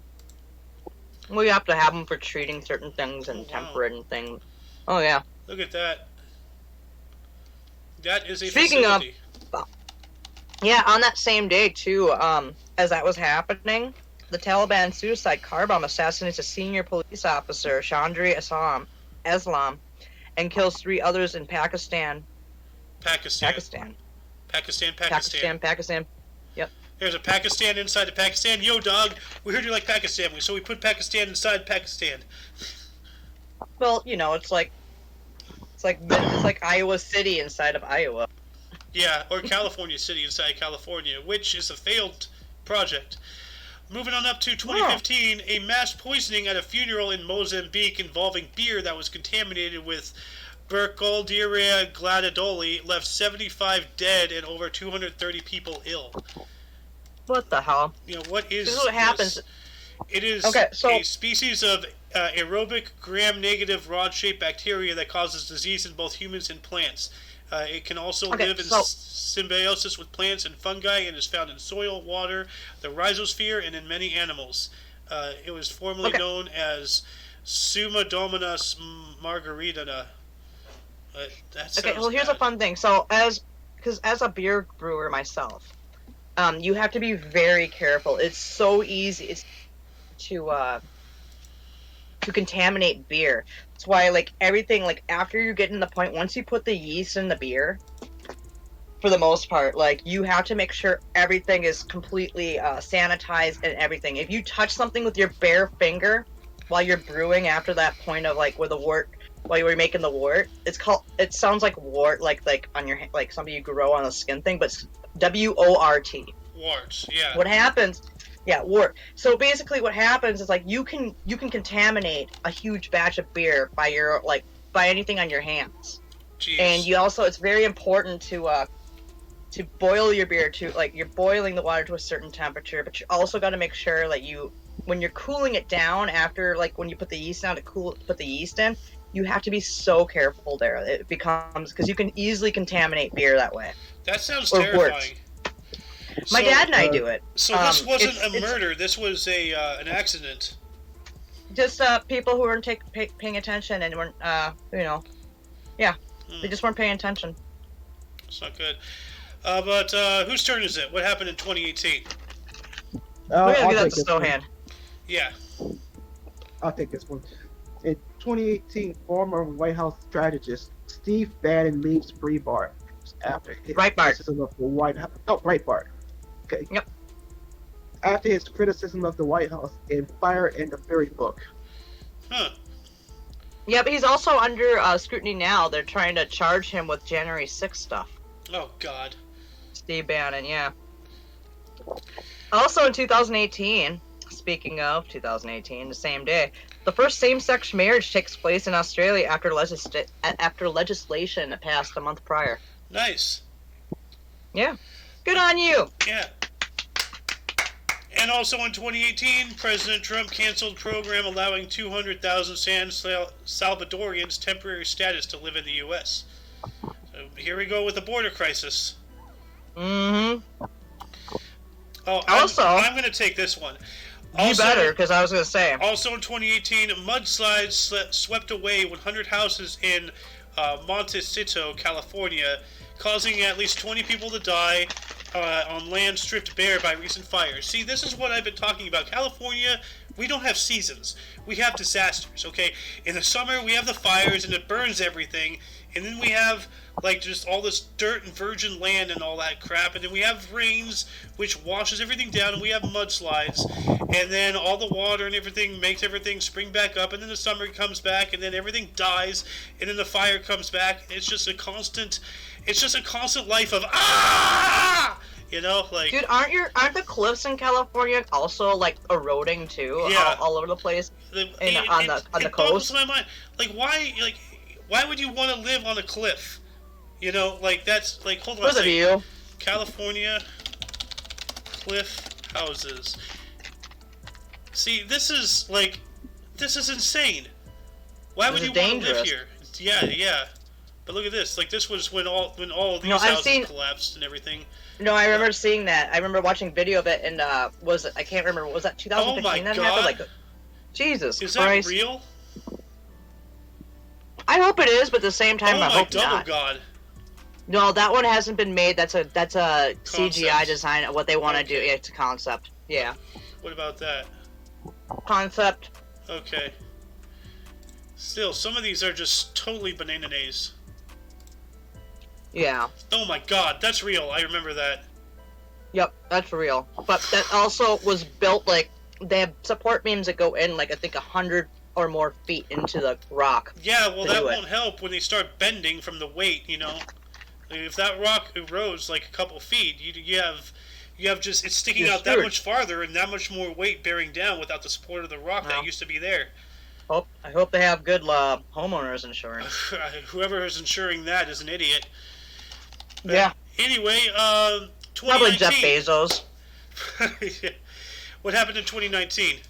We have to have them for treating certain things and tempering things. Oh yeah. Look at that. That is a Speaking facility. Yeah, on that same day too, as that was happening, the Taliban suicide car bomb assassinates a senior police officer, Chandri Islam, and kills 3 others in Pakistan. Pakistan. Yep. There's a Pakistan inside of Pakistan. Yo, dog, we heard you like Pakistan, so we put Pakistan inside Pakistan. Well, you know, it's like Iowa City inside of Iowa. Yeah, or California City inside California, which is a failed project. Moving on up to 2015, a mass poisoning at a funeral in Mozambique involving beer that was contaminated with Burkholderia gladiola left 75 dead and over 230 people ill. What the hell? You know, what is this? Is what happens. It is a species of aerobic gram-negative rod-shaped bacteria that causes disease in both humans and plants. It can also live in symbiosis with plants and fungi and is found in soil, water, the rhizosphere, and in many animals. It was formerly known as Pseudomonas margarita. Well, here's a fun thing. So, as a beer brewer myself, you have to be very careful. It's so easy to contaminate beer. That's why, like, everything, like, after you get in the point, once you put the yeast in the beer, for the most part, like, you have to make sure everything is completely sanitized and everything. If you touch something with your bare finger while you're brewing after that point of, like, where the wort, while you were making the wort, it sounds like wart, like on your, like something you grow on the skin thing, but it's WORT. Warts, yeah. What happens? Yeah, wort. So basically, what happens is like you can contaminate a huge batch of beer by anything on your hands. Jeez. And you also, it's very important to boil your beer to, like, you're boiling the water to a certain temperature, but you also got to make sure that when you're cooling it down after, like, when you put the yeast down to put the yeast in, you have to be so careful there. It becomes, because you can easily contaminate beer that way. That sounds terrifying. My dad and I do it. So this wasn't a murder. This was an accident. Just people who weren't paying attention and weren't, they just weren't paying attention. It's not good. But whose turn is it? What happened in 2018? We're gonna do that to Stohan. Yeah. I'll take this one. In 2018, former White House strategist Steve Bannon leaves Breitbart after his criticism of the White House. Oh, Breitbart. Okay. Yep. After his criticism of the White House in Fire and the Fury book. Huh. Yeah, but he's also under scrutiny now. They're trying to charge him with January 6th stuff. Oh, God. Steve Bannon, yeah. Also in 2018, speaking of 2018, the same day, the first same-sex marriage takes place in Australia after legislation passed a month prior. Nice. Yeah. Good on you. Yeah. And also in 2018, President Trump canceled program allowing 200,000 San Salvadorians temporary status to live in the U.S. So here we go with the border crisis. Mm-hmm. Oh, Also, I'm going to take this one. You better, because I was going to say. Also in 2018, mudslides swept away 100 houses in Montecito, California, causing at least 20 people to die on land stripped bare by recent fires. See, this is what I've been talking about. California, we don't have seasons. We have disasters, okay? In the summer, we have the fires, and it burns everything. And then we have, like, just all this dirt and virgin land and all that crap. And then we have rains, which washes everything down, and we have mudslides. And then all the water and everything makes everything spring back up. And then the summer comes back, and then everything dies. And then the fire comes back. It's just a constant life of, ah! You know, like... Dude, aren't the cliffs in California also, like, eroding, too? Yeah. All over the place? On the it coast? boggles my mind. Why would you want to live on a cliff? You know, like, that's, like, hold on a For the second. view. California cliff houses. See, this is insane. Why would you want to live here? Yeah. But look at this. Like, this was when all of these houses collapsed and everything. No, I remember seeing that. I remember watching video of it, and I can't remember, was that 2015 that happened? Like, Jesus Christ. Is that real? I hope it is, but at the same time, I hope not. Oh my God. No, that one hasn't been made. That's a CGI design. What they want to do, it's a concept. Yeah. What about that? Concept. Okay. Still, some of these are just totally banana-nays. Yeah. Oh my God, that's real. I remember that. Yep, that's real. But that also was built, like, they have support beams that go in, like, I think 100 or more feet into the rock. Yeah, well, that won't help when they start bending from the weight, you know? If that rock erodes, like, a couple feet, you have just, it's sticking out that much farther and that much more weight bearing down without the support of the rock that used to be there. I hope they have good homeowners insurance. Whoever is insuring that is an idiot. Yeah. Anyway, 2019. Probably Jeff Bezos. What happened in 2019?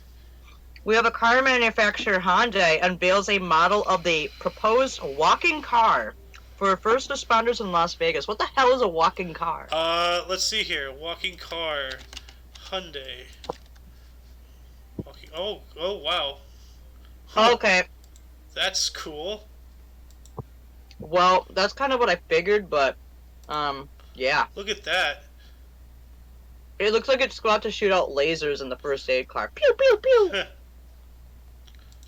We have a car manufacturer, Hyundai, unveils a model of the proposed walking car for first responders in Las Vegas. What the hell is a walking car? Let's see here. Walking car. Hyundai. Oh, wow. Huh. Okay. That's cool. Well, that's kind of what I figured, but, yeah. Look at that. It looks like it's about to shoot out lasers in the first aid car. Pew, pew, pew!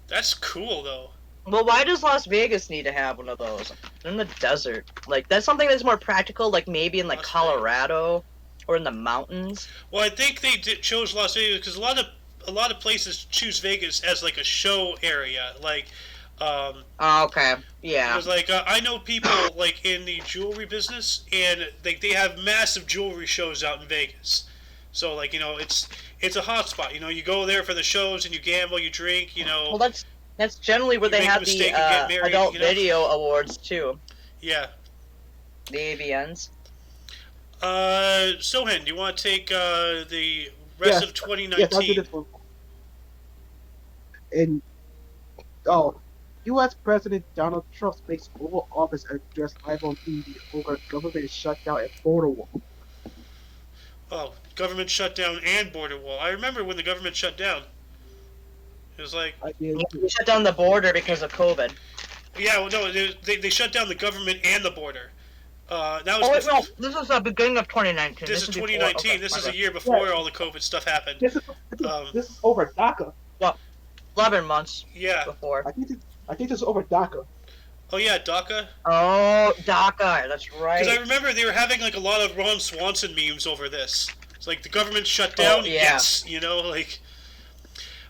That's cool, though. Well, why does Las Vegas need to have one of those? They're in the desert. Like, that's something that's more practical, like maybe in, like, Colorado or in the mountains. Well, I think they chose Las Vegas because a lot of places choose Vegas as, like, a show area. Like, okay. Yeah. Because, like, I know people, like, in the jewelry business, and they have massive jewelry shows out in Vegas. So, like, you know, it's a hot spot. You know, you go there for the shows and you gamble, you drink, you know. Well, that's generally where they have the adult video awards too. Yeah. The AVNs. Sohen, do you want to take the rest of 2019? Yes, I'll do this one. U.S. President Donald Trump makes Oval Office address live on TV over government shutdown and border wall. Oh, government shutdown and border wall. I remember when the government shut down. It was like... We shut down the border because of COVID. Yeah, well, no, they shut down the government and the border. That was no, this is the beginning of 2019. This is 2019. Okay, this is a year before all the COVID stuff happened. This is over DACA. Well, 11 months before. I think this is over DACA. Oh, yeah, DACA? Oh, DACA, that's right. Because I remember they were having, like, a lot of Ron Swanson memes over this. It's like, the government shut down? Yes. You know, like...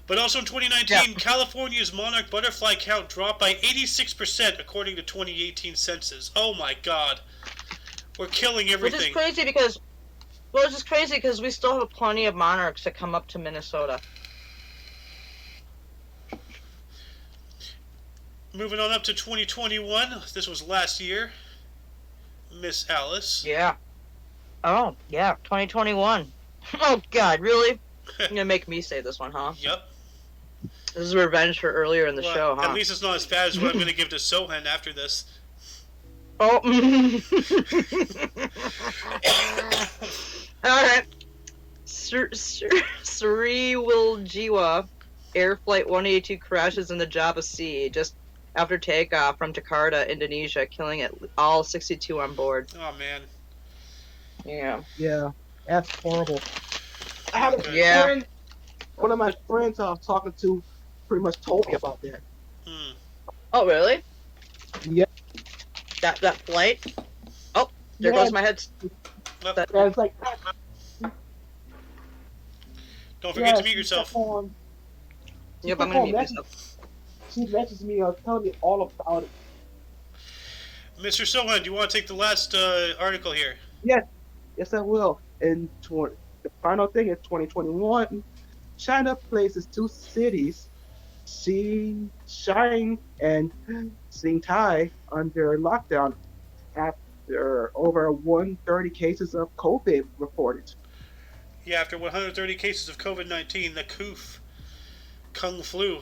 But also in 2019, California's monarch butterfly count dropped by 86% according to 2018 census. Oh, my God. We're killing Which everything. is crazy because, it's just crazy because we still have plenty of monarchs that come up to Minnesota. Moving on up to 2021. This was last year. Miss Alice. Yeah. Oh, yeah, 2021. Oh, God, really? You're going to make me say this one, huh? Yep. This is revenge for earlier in the show, huh? At least it's not as bad as what I'm going to give to Sohan after this. Oh. Alright. Sriwiljiwa Air Flight 182 crashes in the Java Sea just after takeoff from Jakarta, Indonesia, killing all 62 on board. Oh, man. Yeah. Yeah, that's horrible. I Not had a good. Yeah. friend, one of my friends I was talking to pretty much told me about that. Hmm. Oh, really? Yeah. That flight? Oh, there Yeah. goes my head. Well, Yeah, it's like, don't forget yeah, to mute yourself. Yep, I'm going to mute myself. She messaged me, telling me all about it. Mr. Sohan, do you want to take the last article here? Yes, I will. And the final thing is 2021. China places two cities, Xinjiang and Xintai, under lockdown after over 130 cases of COVID reported. Yeah, after 130 cases of COVID-19, the Kung Flu,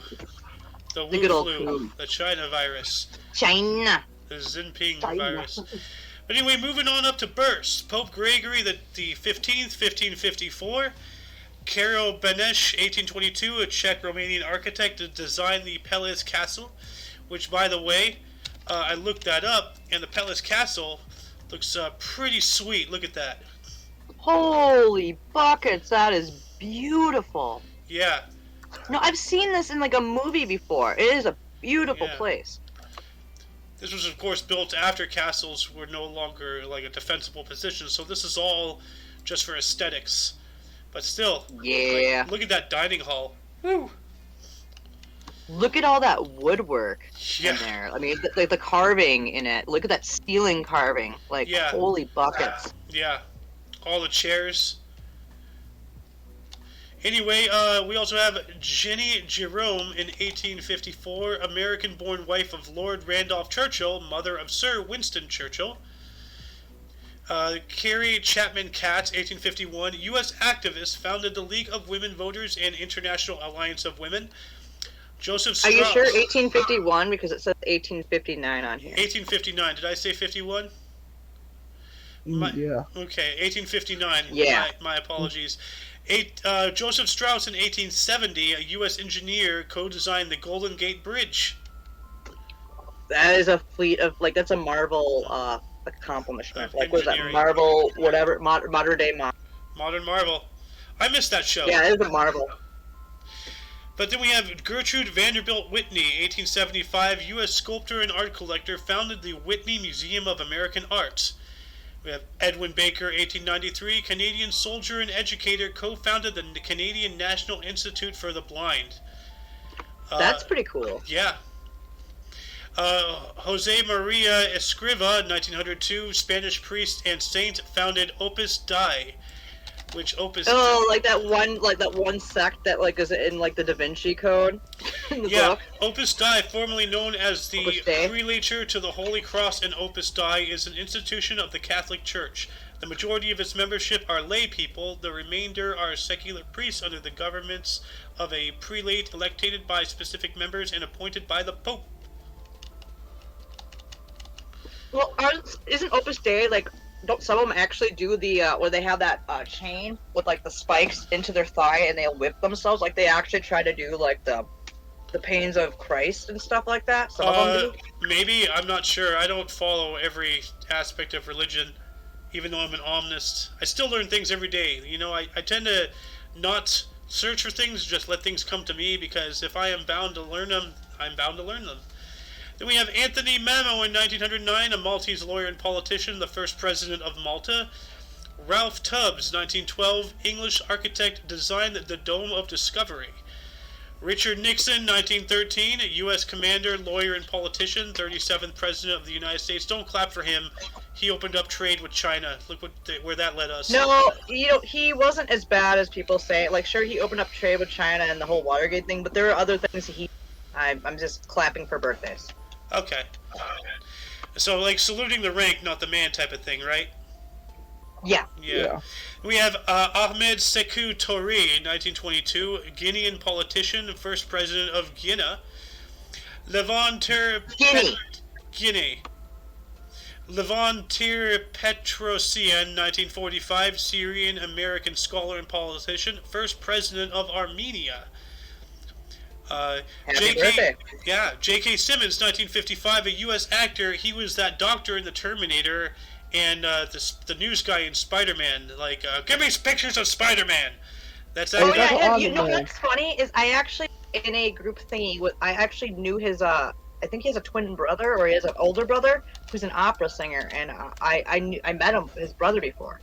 the The good Wu old Flu, flu. the China virus, China. the Jinping China. virus. But anyway, moving on up to births. Pope Gregory the 15th, 1554. Karol Benesch, 1822, a Czech-Romanian architect, to design the Palace Castle, which, by the way, I looked that up, and the Palace Castle looks pretty sweet. Look at that. Holy buckets, that is beautiful. Yeah, No, I've seen this in like a movie before. It is a beautiful Yeah. place. this was, of course, built after castles were no longer like a defensible position, so this is all just for aesthetics. But still, Yeah. like, look at that dining hall. Woo! Look at all that woodwork in Yeah, there. I mean, the carving in it. Look at that ceiling carving. Like, Yeah. holy buckets. yeah. All the chairs. Anyway, we also have Jenny Jerome in 1854, American-born wife of Lord Randolph Churchill, mother of Sir Winston Churchill. Carrie Chapman Catt, 1851, U.S. activist, founded the League of Women Voters and International Alliance of Women. Joseph Are Strauss. you sure 1851? Because it says 1859 on here. 1859. Did I say 51? Yeah. Okay, 1859. Yeah. My apologies. Joseph Strauss in 1870, a U.S. engineer, co-designed the Golden Gate Bridge. That is a fleet of, like, that's a Marvel accomplishment. Like, what is that? Engineering. Marvel, whatever, modern day Marvel. Modern Marvel. I missed that show. Yeah, it is a Marvel. But then we have Gertrude Vanderbilt Whitney, 1875, U.S. sculptor and art collector, founded the Whitney Museum of American Art. We have Edwin Baker, 1893, Canadian soldier and educator, co-founded the Canadian National Institute for the Blind. That's pretty cool. Yeah. Jose Maria Escriva, 1902, Spanish priest and saint, founded Opus Dei, which Opus... Oh, like that one sect that like is in like the Da Vinci Code in the Yeah, book. Opus Dei, formerly known as the Opus Dei. Prelature to the Holy Cross and Opus Dei, is an institution of the Catholic Church. The majority of its membership are lay people. The remainder are secular priests under the governments of a prelate elected by specific members and appointed by the Pope. Well, isn't Opus Dei like? Don't some of them actually do the where they have that chain with like the spikes into their thigh and they'll whip themselves? Like they actually try to do like the pains of Christ and stuff like that. Some of them do. Maybe, I'm not sure. I don't follow every aspect of religion, even though I'm an omnist. I still learn things every day. You know, I tend to not search for things, just let things come to me, because if I am bound to learn them, I'm bound to learn them. Then we have Anthony Mamo in 1909, a Maltese lawyer and politician, the first president of Malta. Ralph Tubbs, 1912, English architect, designed the Dome of Discovery. Richard Nixon, 1913, a U.S. commander, lawyer, and politician, 37th President of the United States. Don't clap for him. he opened up trade with China. Look where that led us. No, he wasn't as bad as people say. Like, sure, he opened up trade with China and the whole Watergate thing, but there are other things I'm just clapping for birthdays. Okay. So, like, saluting the rank, not the man type of thing, right? Yeah. Yeah. We have Ahmed Sekutori, 1922, Guinean politician, first president of Guinea. Guinea. Levantir Petrosyan, 1945, Syrian-American scholar and politician, first president of Armenia. J.K. Simmons, 1955, a U.S. actor. He was that doctor in The Terminator and the news guy in Spider-Man. Like, give me pictures of Spider-Man. That's that guy. Yeah, you know what's funny is I actually, in a group thingy, I actually knew his, I think he has a twin brother, or he has an older brother, who's an opera singer, and I met his brother before.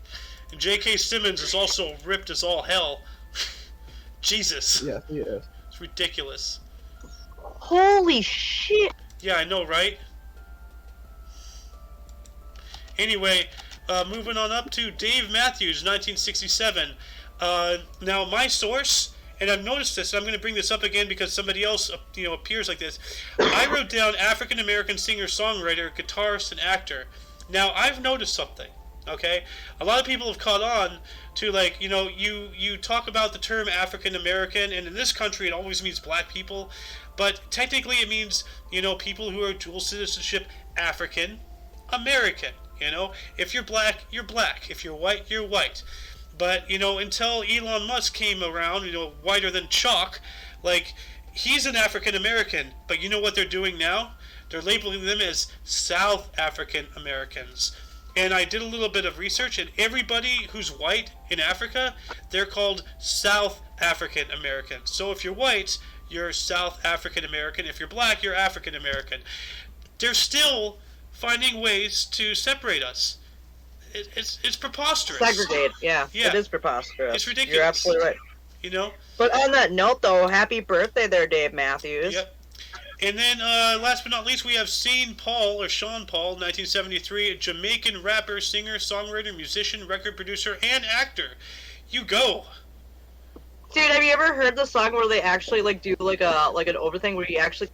And J.K. Simmons is also ripped as all hell. Jesus. Yeah, he is. It's ridiculous. Holy shit. Yeah, I know, right? Anyway, moving on up to Dave Matthews, 1967. Now, my source, and I've noticed this, and I'm going to bring this up again because somebody else, appears like this. I wrote down African-American singer-songwriter, guitarist, and actor. Now, I've noticed something, okay? A lot of people have caught on to, like, you talk about the term African-American, and in this country it always means black people, but technically it means, people who are dual citizenship African-American. If you're black, you're black. If you're white, you're white. But, until Elon Musk came around, whiter than chalk, like, he's an African-American. But you know what they're doing now? They're labeling them as South African Americans. And I did a little bit of research, and everybody who's white in Africa, they're called South African Americans. So if you're white, you're South African American. If you're black, you're African American. They're still finding ways to separate us. It's preposterous. Segregate, yeah. It is preposterous. It's ridiculous. You're absolutely right. But on that note, though, happy birthday there, Dave Matthews. Yep. And then, last but not least, we have Sean Paul, 1973, a Jamaican rapper, singer, songwriter, musician, record producer, and actor. You go. Dude, have you ever heard the song where they actually do an over thing where you actually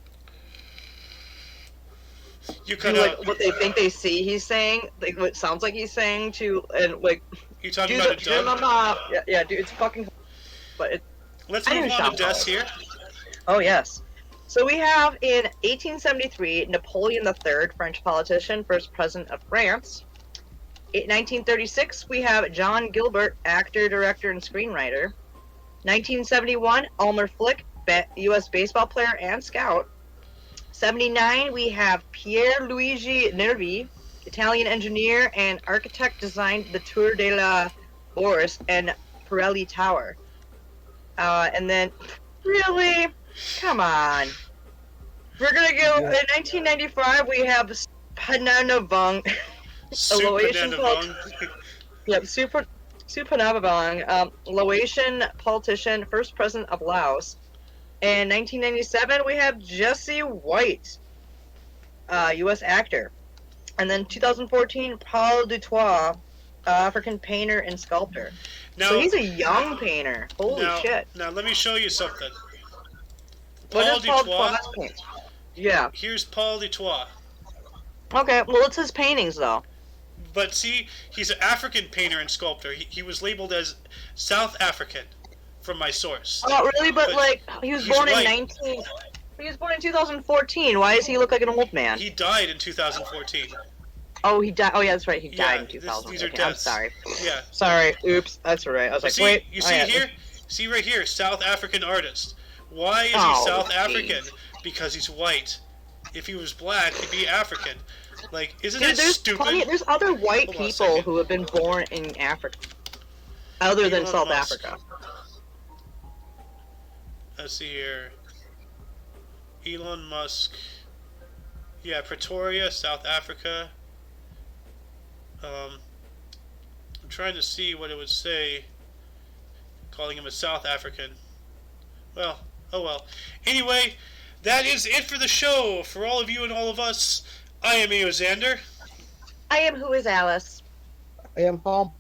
what they think they see he's saying, like what sounds like he's saying to, and like you talking about a dub? Yeah, dude, it's fucking. But let's move on to Des here. Oh yes. So we have in 1873 Napoleon III, French politician, first president of France. In 1936 we have John Gilbert, actor, director, and screenwriter. 1971 Elmer Flick, U.S. baseball player and scout. 79 we have Pierluigi Nervi, Italian engineer and architect, designed the Tour de la Bourse and Pirelli Tower. And then, really? Come on. We're gonna go, in 1995 we have Pananavong, Supanavong, Laotian politician, first president of Laos. In 1997, we have Jesse White, U.S. actor. And then 2014, Paul Dutoit, African painter and sculptor. Now, so he's a young painter. Holy shit. Now, let me show you something. What is Paul Dutoit's paint? Yeah. Here's Paul Dutoit. Okay, well, it's his paintings, though. But see, he's an African painter and sculptor. He was labeled as South African from my source. Oh, really? But like, he was born in He was born in 2014. Why does he look like an old man? He died in 2014. Oh, he died. Oh, yeah, that's right. He died in 2000. These are okay, deaths. I'm sorry. Yeah. Sorry. Oops. That's right. I was like, wait. You see here? See right here, South African artist. Why is he South African? Because he's white. If he was black, he'd be African. Like, isn't that stupid? There's other white people who have been born in Africa, other than South Africa. Let's see here. Elon Musk. Yeah, Pretoria, South Africa. I'm trying to see what it would say, calling him a South African. Well, oh well. Anyway, that is it for the show. For all of you and all of us, I am Eozander. I am Who is Alice. I am Paul.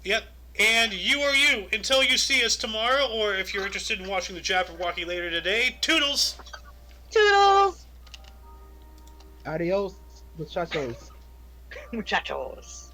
Yep. And you are you until you see us tomorrow, or if you're interested in watching the Jabberwocky later today. Toodles! Toodles! Adios, muchachos. Muchachos.